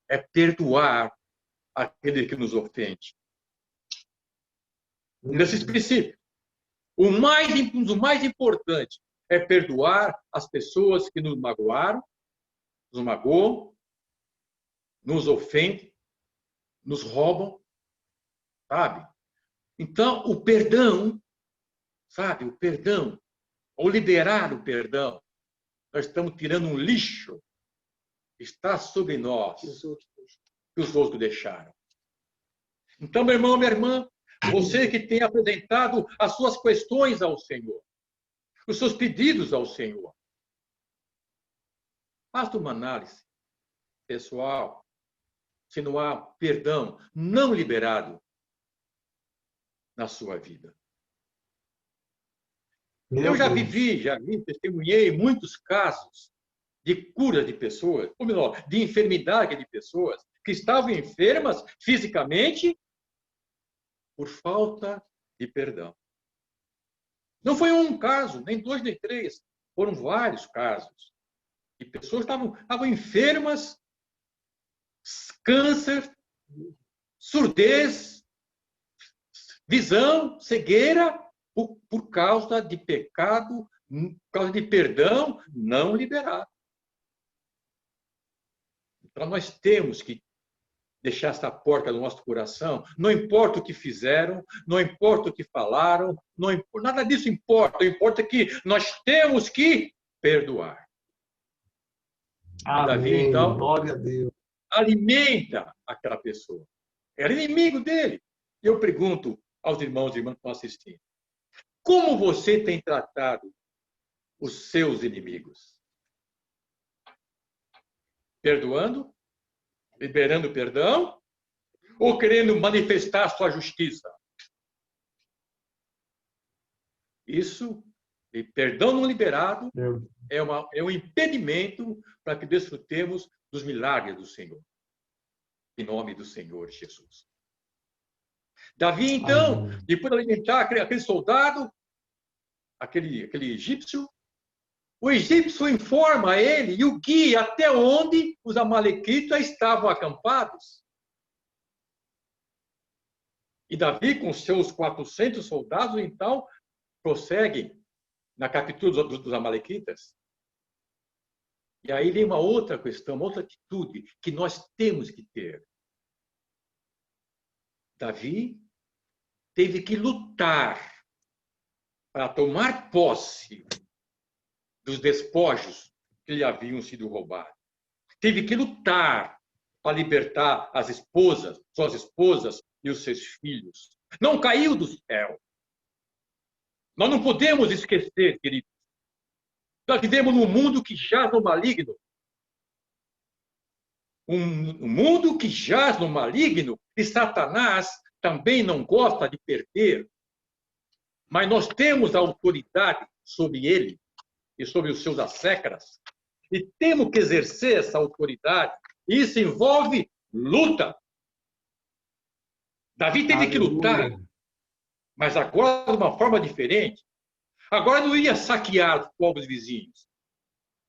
F: é perdoar aquele que nos ofende. Um desses princípios, um dos mais importantes, é perdoar as pessoas que nos magoaram, nos magoam, nos ofendem, nos roubam, sabe? Então, o perdão, sabe? O perdão, ou liberar o perdão, nós estamos tirando um lixo que está sobre nós, que os outros deixaram. Então, meu irmão, minha irmã, você que tem apresentado as suas questões ao Senhor, os seus pedidos ao Senhor, faça uma análise pessoal, se não há perdão não liberado na sua vida. Eu já vi, testemunhei muitos casos de cura de pessoas, ou melhor, de enfermidade de pessoas que estavam enfermas fisicamente por falta de perdão. Não foi um caso, nem dois, nem três. Foram vários casos. E pessoas estavam enfermas, câncer, surdez, visão, cegueira, por causa de pecado, por causa de perdão não liberado. Então, nós temos que deixar essa porta no nosso coração. Não importa o que fizeram, não importa o que falaram, nada disso importa. Importa que nós temos que perdoar.
B: Amém.
F: Davi, então,
B: Glória a Deus.
F: alimenta aquela pessoa. Era inimigo dele. Eu pergunto aos irmãos e irmãs que estão assistindo, como você tem tratado os seus inimigos? Perdoando? Liberando perdão? Ou querendo manifestar sua justiça? Isso, e perdão não liberado, é um impedimento para que desfrutemos dos milagres do Senhor. Em nome do Senhor Jesus. Davi, então, depois de alimentar aquele soldado, aquele egípcio, o egípcio informa a ele e o guia até onde os amalequitas estavam acampados. E Davi, com seus 400 soldados, então, prossegue na captura dos amalequitas. E aí vem uma outra questão, uma outra atitude que nós temos que ter. Davi teve que lutar para tomar posse dos despojos que lhe haviam sido roubados. Teve que lutar para libertar as esposas, suas esposas e os seus filhos. Não caiu do céu. Nós não podemos esquecer, queridos. Nós vivemos num mundo que jaz no maligno. Um mundo que jaz no maligno, e Satanás também não gosta de perder. Mas nós temos a autoridade sobre ele e sobre os seus assecras. E temos que exercer essa autoridade. Isso envolve luta. Davi teve que lutar, mas agora de uma forma diferente. Agora não ia saquear os povos vizinhos.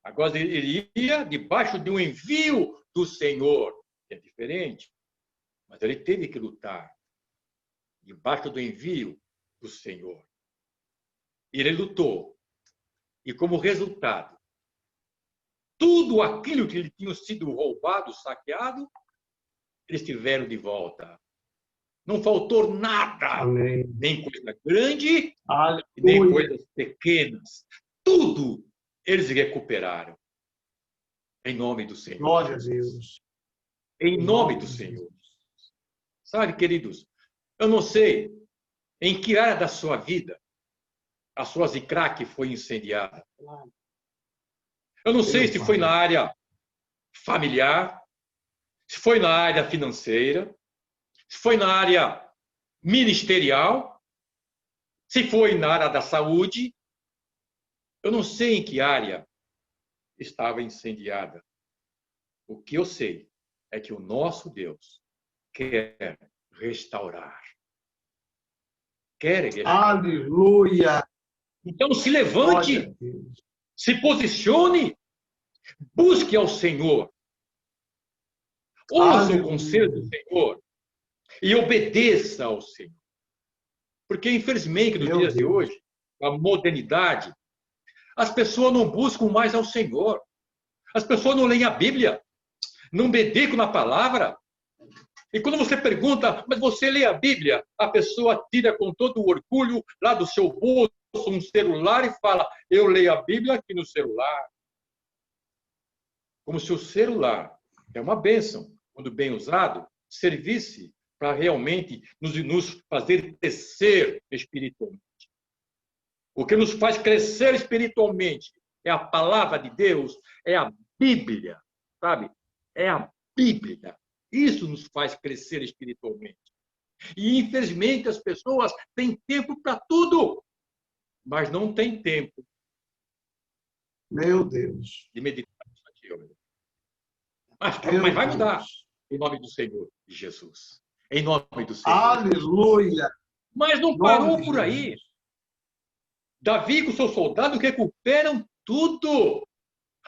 F: Agora ele ia debaixo de um envio do Senhor. É diferente. Mas ele teve que lutar debaixo do envio do Senhor. E ele lutou. E como resultado, tudo aquilo que lhe tinha sido roubado, saqueado, eles tiveram de volta. Não faltou nada.
B: Amém.
F: Nem coisa grande,
B: Aleluia.
F: nem coisas pequenas. Tudo eles recuperaram. Em nome do Senhor.
B: Glória a Deus.
F: Em nome do Senhor. Sabe, queridos, eu não sei em que área da sua vida a sua Zicrac foi incendiada. Eu não sei se foi na área familiar, se foi na área financeira, se foi na área ministerial, se foi na área da saúde. Eu não sei em que área estava incendiada. O que eu sei é que o nosso Deus quer restaurar. Quer restaurar.
B: Aleluia!
F: Então se
B: Glória
F: levante,
B: a Deus.
F: se posicione, busque ao Senhor. Ouça o conselho do Senhor e obedeça ao Senhor. Porque, infelizmente, nos
B: Meu
F: dias de
B: Deus.
F: hoje, a modernidade, as pessoas não buscam mais ao Senhor. As pessoas não leem a Bíblia, não dedicam na palavra. E quando você pergunta, mas você lê a Bíblia? A pessoa tira com todo o orgulho lá do seu bolso um celular e fala, eu leio a Bíblia aqui no celular. Como se o celular, que é uma bênção, quando bem usado, servisse para realmente nos fazer crescer espiritualmente. O que nos faz crescer espiritualmente é a palavra de Deus, é a Bíblia, sabe? É a Bíblia. Isso nos faz crescer espiritualmente. E, infelizmente, as pessoas têm tempo para tudo, mas não têm tempo
B: Meu Deus.
F: de meditar naquilo. Mas
B: Meu
F: vai mudar,
B: Deus.
F: em nome do Senhor Jesus. Em nome do Senhor.
B: Aleluia!
F: Mas não parou por aí. Davi com seus soldados recuperam tudo.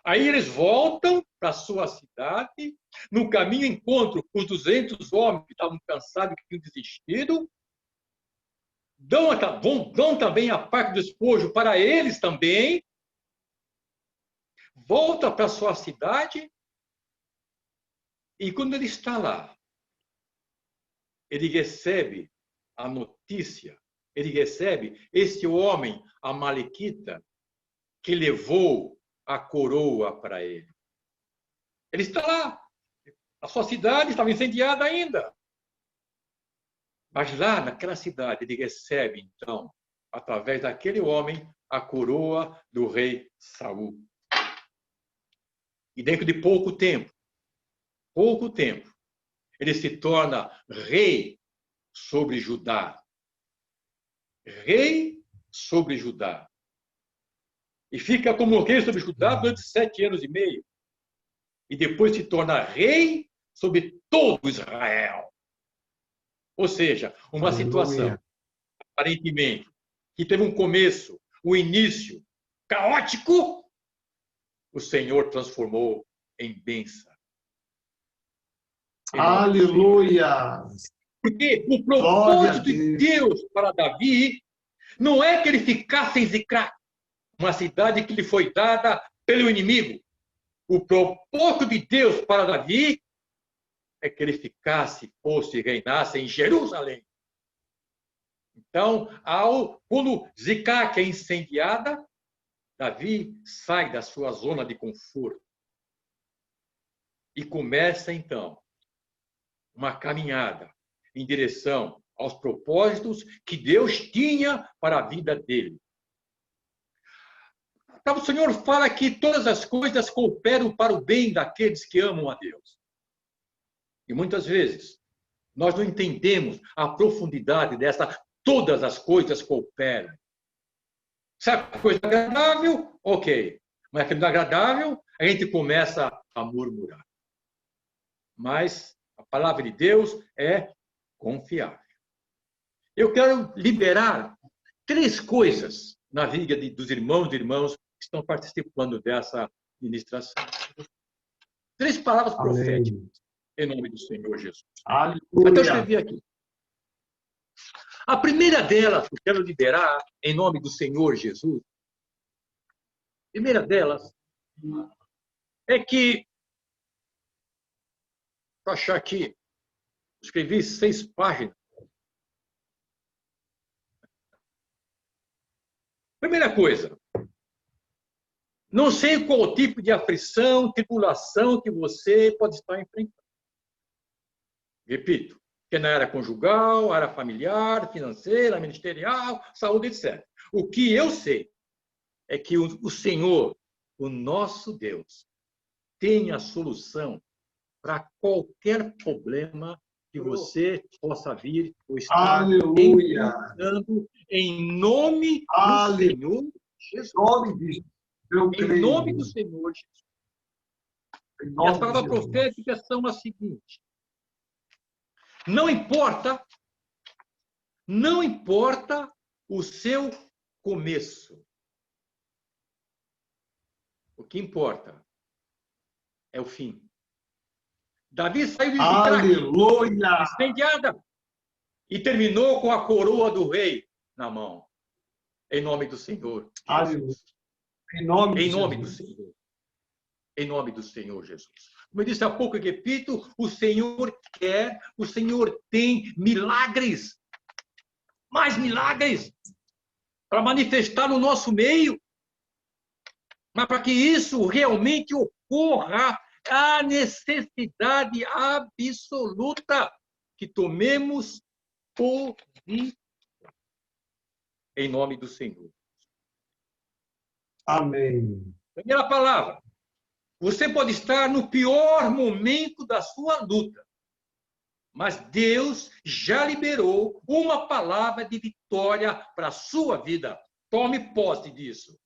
F: Aí eles voltam para a sua cidade. No caminho encontram os 200 homens que estavam cansados, que tinham desistido. Dão também a parte do despojo para eles também. Volta para a sua cidade. E quando ele está lá, ele recebe a notícia, ele recebe esse homem amalequita que levou a coroa para ele. Ele está lá, a sua cidade estava incendiada ainda. Mas lá naquela cidade ele recebe, então, através daquele homem, a coroa do rei Saul. E dentro de pouco tempo, ele se torna rei sobre Judá. Rei sobre Judá. E fica como rei sobre Judá durante 7 anos e meio. E depois se torna rei sobre todo Israel. Ou seja, uma situação, aparentemente, que teve um começo, um início caótico, o Senhor transformou em bênção.
B: Aleluia!
F: Porque o propósito de Deus para Davi não é que ele ficasse em Ziclac, uma cidade que lhe foi dada pelo inimigo. O propósito de Deus para Davi é que ele fosse e reinasse em Jerusalém. Então, quando Ziclac é incendiada, Davi sai da sua zona de conforto e começa, então, uma caminhada em direção aos propósitos que Deus tinha para a vida dele. Então, o Senhor fala que todas as coisas cooperam para o bem daqueles que amam a Deus. E muitas vezes nós não entendemos a profundidade dessa todas as coisas cooperam. Se a coisa é agradável, ok. Mas aquilo não é agradável, a gente começa a murmurar. Mas a palavra de Deus é confiável. Eu quero liberar 3 coisas na vida dos irmãos e irmãs que estão participando dessa ministração. 3 palavras proféticas, em nome do Senhor Jesus.
B: Aleluia.
F: Então, eu escrevi aqui. A primeira delas que eu quero liberar, em nome do Senhor Jesus, a primeira delas é que, vou achar aqui, escrevi 6 páginas. Primeira coisa, não sei qual tipo de aflição, tribulação que você pode estar enfrentando. Repito, que na área conjugal, área familiar, financeira, ministerial, saúde, etc. O que eu sei é que o Senhor, o nosso Deus, tem a solução para qualquer problema que você possa vir ou estar enfrentando em nome do Senhor Jesus. Em nome do Senhor Jesus. E as palavras proféticas são as seguintes. Não importa o seu começo. O que importa é o fim. Davi saiu de Ziclague,
B: Aleluia!
F: incendiada, e terminou com a coroa do rei na mão. Em nome do Senhor Jesus.
B: Em nome
F: do Senhor. Em nome do Senhor Jesus. Como eu disse há pouco, eu repito, o Senhor quer, o Senhor tem milagres. Mais milagres para manifestar no nosso meio. Mas para que isso realmente ocorra, há necessidade absoluta que tomemos posição. Em nome do Senhor.
B: Amém.
F: Primeira palavra. Você pode estar no pior momento da sua luta, mas Deus já liberou uma palavra de vitória para a sua vida. Tome posse disso.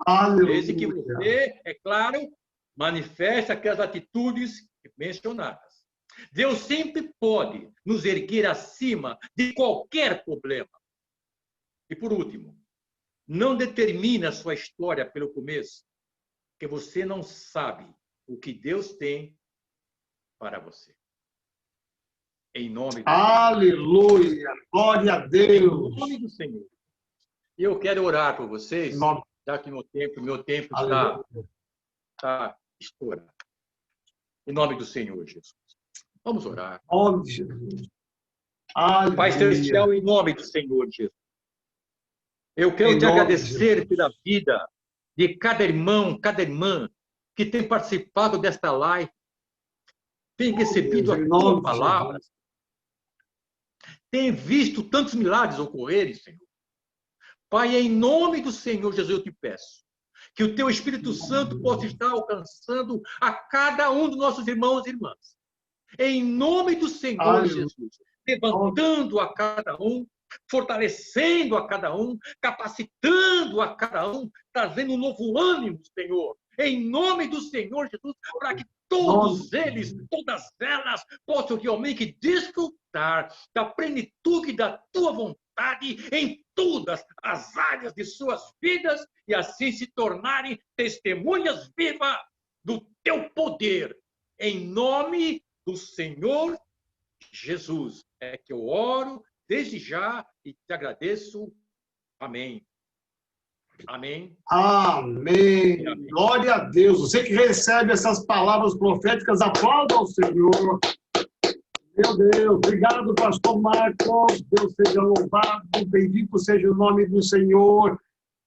B: Aleluia.
F: Desde que você, é claro, manifeste aquelas atitudes mencionadas. Deus sempre pode nos erguer acima de qualquer problema. E por último, não determine a sua história pelo começo, porque você não sabe o que Deus tem para você. Em nome do
B: Aleluia!
F: Senhor.
B: Glória a Deus!
F: Em nome do Senhor. E eu quero orar por vocês, já que meu tempo está estourado. Em nome do Senhor Jesus. Vamos orar.
B: Em nome de Jesus. Aleluia.
F: Pai Celestial, em nome do Senhor Jesus. Eu quero te agradecer pela vida de cada irmão, cada irmã que tem participado desta live, tem recebido a tua palavra, tem visto tantos milagres ocorrerem, Senhor. Pai, em nome do Senhor Jesus, eu te peço que o teu Espírito Santo possa estar alcançando a cada um dos nossos irmãos e irmãs. Em nome do Senhor Jesus, levantando a cada um, fortalecendo a cada um, capacitando a cada um, trazendo um novo ânimo, Senhor. Em nome do Senhor Jesus, para que todos eles, todas elas, possam realmente desfrutar da plenitude da tua vontade em todas as áreas de suas vidas e assim se tornarem testemunhas vivas do teu poder. Em nome do Senhor Jesus, é que eu oro desde já e te agradeço. Amém. Amém.
B: Amém. Amém. Glória a Deus. Você que recebe essas palavras proféticas, aplauda ao Senhor. Meu Deus, obrigado, pastor Marcos. Deus seja louvado, bendito seja o nome do Senhor.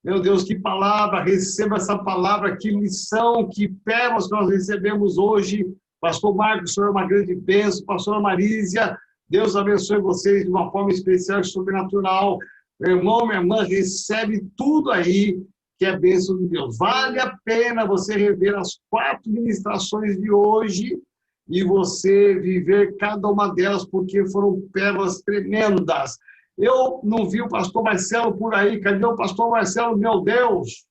B: Meu Deus, que palavra, receba essa palavra, que lição, que pérolas nós recebemos hoje. Pastor Marcos, o senhor é uma grande bênção. Pastora Marísia, Deus abençoe vocês de uma forma especial e sobrenatural. Meu irmão, minha irmã, recebe tudo aí que é bênção de Deus. Vale a pena você rever as 4 ministrações de hoje e você viver cada uma delas, porque foram pérolas tremendas. Eu não vi o pastor Marcelo por aí. Cadê o pastor Marcelo, meu Deus?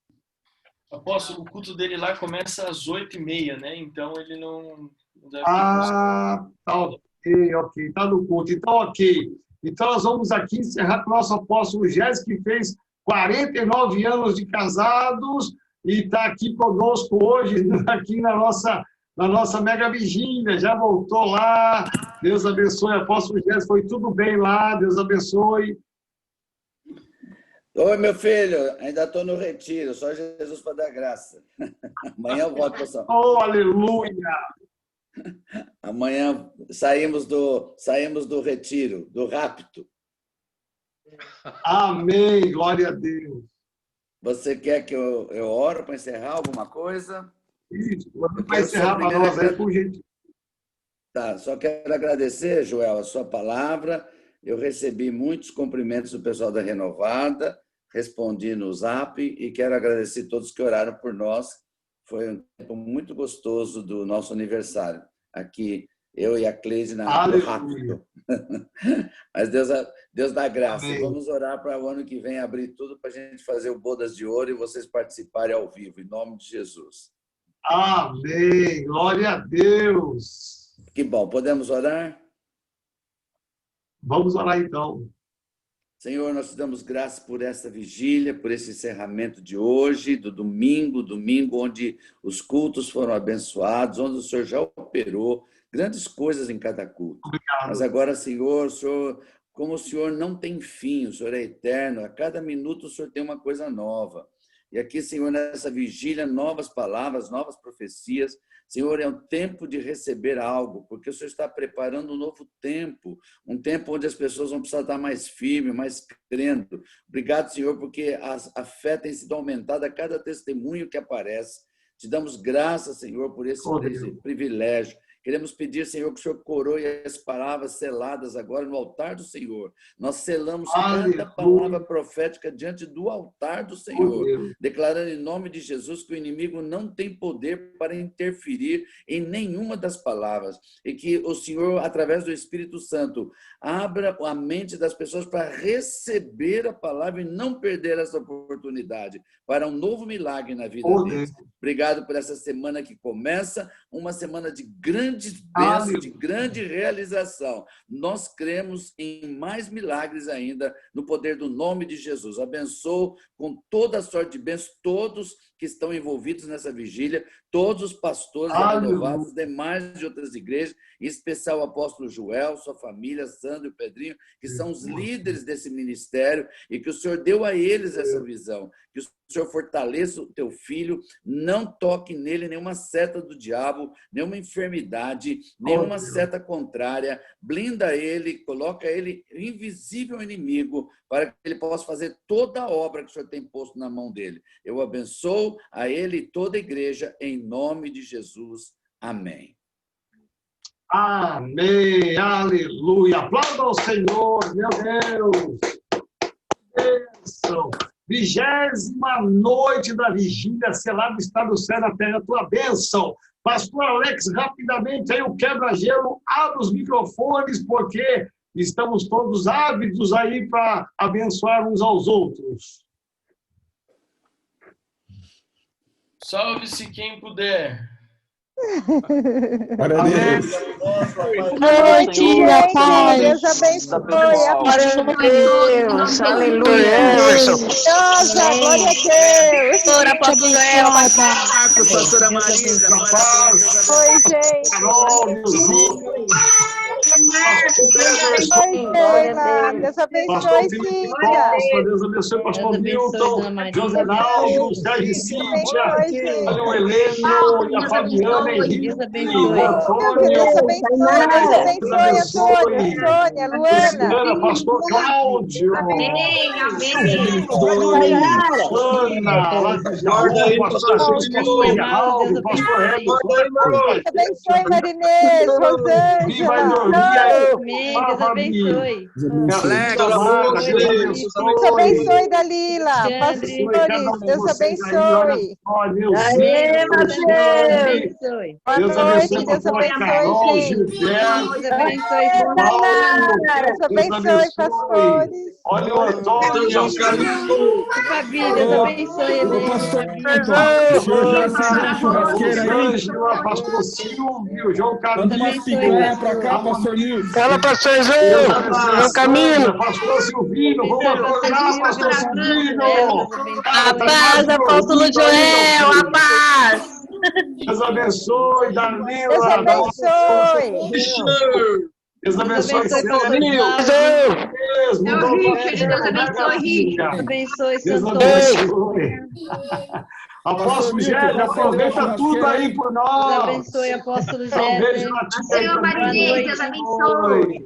C: Apóstolo, o culto dele lá começa às 8h30, né? Então ele não deve ter
B: tá ok. Tá no culto. Então, ok. Então, nós vamos aqui encerrar com o nosso apóstolo Gés, que fez 49 anos de casados e está aqui conosco hoje, aqui na nossa mega vigília. Já voltou lá. Deus abençoe. Apóstolo Gés, foi tudo bem lá. Deus abençoe.
G: Oi, meu filho. Ainda estou no retiro. Só Jesus para dar graça. Amanhã eu volto para São Paulo.
B: Oh, aleluia!
G: Amanhã saímos do retiro, do rapto.
B: Amém, glória a Deus.
G: Você quer que eu oro para encerrar alguma coisa?
B: Isso, para encerrar para nós aí, por gentileza.
G: Tá, só quero agradecer, Joel, a sua palavra. Eu recebi muitos cumprimentos do pessoal da Renovada, respondi no Zap e quero agradecer a todos que oraram por nós. Foi um tempo muito gostoso do nosso aniversário. Aqui, eu e a Cleide no rápido. Mas Deus dá graça.
B: Amém.
G: Vamos orar para o ano que vem abrir tudo para a gente fazer o Bodas de Ouro e vocês participarem ao vivo, em nome de Jesus.
B: Amém. Glória a Deus.
G: Que bom. Podemos orar?
B: Vamos orar então.
G: Senhor, nós te damos graças por esta vigília, por esse encerramento de hoje, do domingo onde os cultos foram abençoados, onde o Senhor já operou grandes coisas em cada culto.
B: Obrigado.
G: Mas agora, Senhor, como o Senhor não tem fim, o Senhor é eterno, a cada minuto o Senhor tem uma coisa nova. E aqui, Senhor, nessa vigília, novas palavras, novas profecias. Senhor, é um tempo de receber algo, porque o Senhor está preparando um novo tempo, um tempo onde as pessoas vão precisar estar mais firmes, mais crendo. Obrigado, Senhor, porque a fé tem sido aumentada a cada testemunho que aparece. Te damos graças, Senhor, por esse privilégio. Queremos pedir, Senhor, que o Senhor coroe as palavras seladas agora no altar do Senhor. Nós selamos cada palavra profética diante do altar do Senhor, declarando em nome de Jesus que o inimigo não tem poder para interferir em nenhuma das palavras e que o Senhor, através do Espírito Santo, abra a mente das pessoas para receber a palavra e não perder essa oportunidade para um novo milagre na vida deles. Obrigado por essa semana que começa, uma semana de grandes bênçãos, de grande realização. Nós cremos em mais milagres ainda no poder do nome de Jesus. Abençoo com toda a sorte de bênçãos todos que estão envolvidos nessa vigília, todos os pastores renovados, demais de outras igrejas, em especial o apóstolo Joel, sua família, Sandro e Pedrinho, que são os líderes desse ministério e que o Senhor deu a eles essa visão. Que o Senhor fortaleça o teu filho, não toque nele nenhuma seta do diabo, nenhuma enfermidade, nenhuma seta contrária, blinda ele, coloca ele invisível ao inimigo, para que ele possa fazer toda a obra que o Senhor tem posto na mão dele. Eu abençoo a ele e toda a igreja, em nome de Jesus. Amém.
B: Amém, aleluia. Aplauda ao Senhor, meu Deus. Bênção. 20ª noite da vigília, selado está no céu na terra, tua bênção. Pastor Alex, rapidamente aí o quebra-gelo, abre os microfones, porque estamos todos ávidos aí para abençoar uns aos outros.
C: Salve-se quem puder.
H: Glória a Deus.
I: Boa noite, rapaz. Deus abençoe. Glória a Deus. Aleluia. Nossa, glória a Deus. Ora, apóstolo Joel, pastora Marisa. Oi, gente. Deus abençoe, Cíntia.
B: Deus abençoe, pastor Milton, José Naldo, Sérgio e Cíntia, o Heleno e a Fabiana Henrique, o Antônio,
I: Deus abençoe, Antônio, Sônia, Luana,
B: pastor Cláudio,
D: Amém, amém.
B: Ana, lá de Jorge, pastor Assis, pastor Reto,
I: Deus abençoe, Marinês, Rosângela.
D: Deus abençoe.
I: Deus abençoe, Dalila. Pastores, Deus abençoe.
D: Aê, Deus abençoe.
I: Boa noite, Deus abençoe, gente.
D: Deus abençoe.
I: Deus abençoe, pastores.
B: Olha o Antônio,
D: Deus abençoe.
B: Pastor Silvio, João Carlos.
H: Pra cá, pastor Nilson.
J: Fala, pastor João Camilo.
B: Pastor Silvino, vamos acordar, pastor Silvino.
J: A paz, apóstolo Joel, a paz.
B: Deus abençoe, Danila.
I: Deus abençoe.
B: Deus abençoe,
D: Deus abençoe,
B: Deus abençoe. Apóstolo Géder, aproveita tudo aí por nós.
D: Deus abençoe, apóstolo
B: Um beijo
D: Géder.
B: na tia Marinês, Deus abençoe.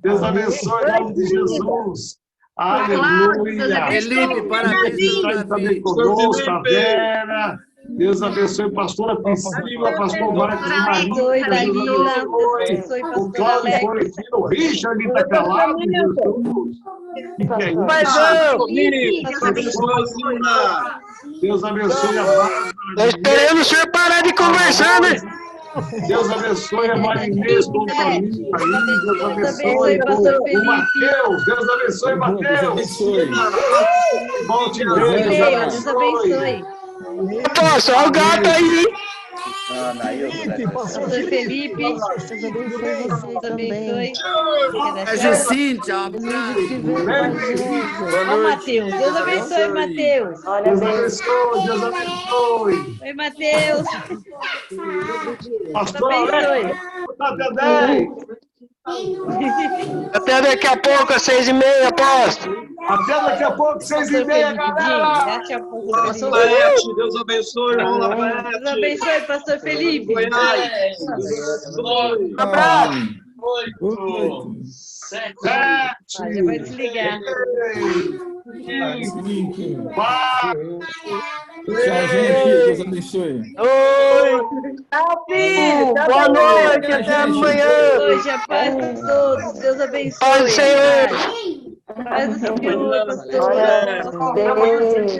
B: Deus abençoe, em nome de Jesus. Aleluia.
G: Felipe, parabéns.
B: Também conosco, a Vera. Deus abençoe, pastora Priscila, pastor Marcos
D: Abençoe, Dalila. Deus abençoe,
B: O
D: pastor
B: Cláudio
D: Alex.
B: Florentino, o Richard está calado. Deus abençoe a Bárbara.
J: Tô esperando o senhor parar de conversar, né?
B: Deus abençoe a Marinês com família. Deus abençoe o Mateus. Deus abençoe, Mateus. Volte
D: Deus abençoe.
J: Poxa, olha o gato aí. Pastor Felipe, Deus abençoe.
G: Beijo, Cíntia.
J: Ó, Matheus, Deus abençoe, Matheus.
B: Deus abençoe, Deus abençoe.
J: Oi, Matheus.
B: Pastor
J: abençoe.
B: Até 10.
K: Até daqui a pouco, às 6h30, apóstolo.
B: Até daqui a pouco, 6h30, galera.
J: Daqui a pouco, pastor
B: Laerte, Deus abençoe, irmão
J: Deus
B: Laerte.
J: abençoe, pastor Felipe.
B: Um
K: abraço.
C: 8, 7,
J: Já vai desligar.
B: 4.
H: Tchau, gente. Deus abençoe.
K: Oi. Tchau, filho. Boa noite. Até amanhã.
J: Hoje a paz de todos. Deus abençoe.
K: Paz do Senhor.
J: Paz do Senhor, pastor.
I: Deus.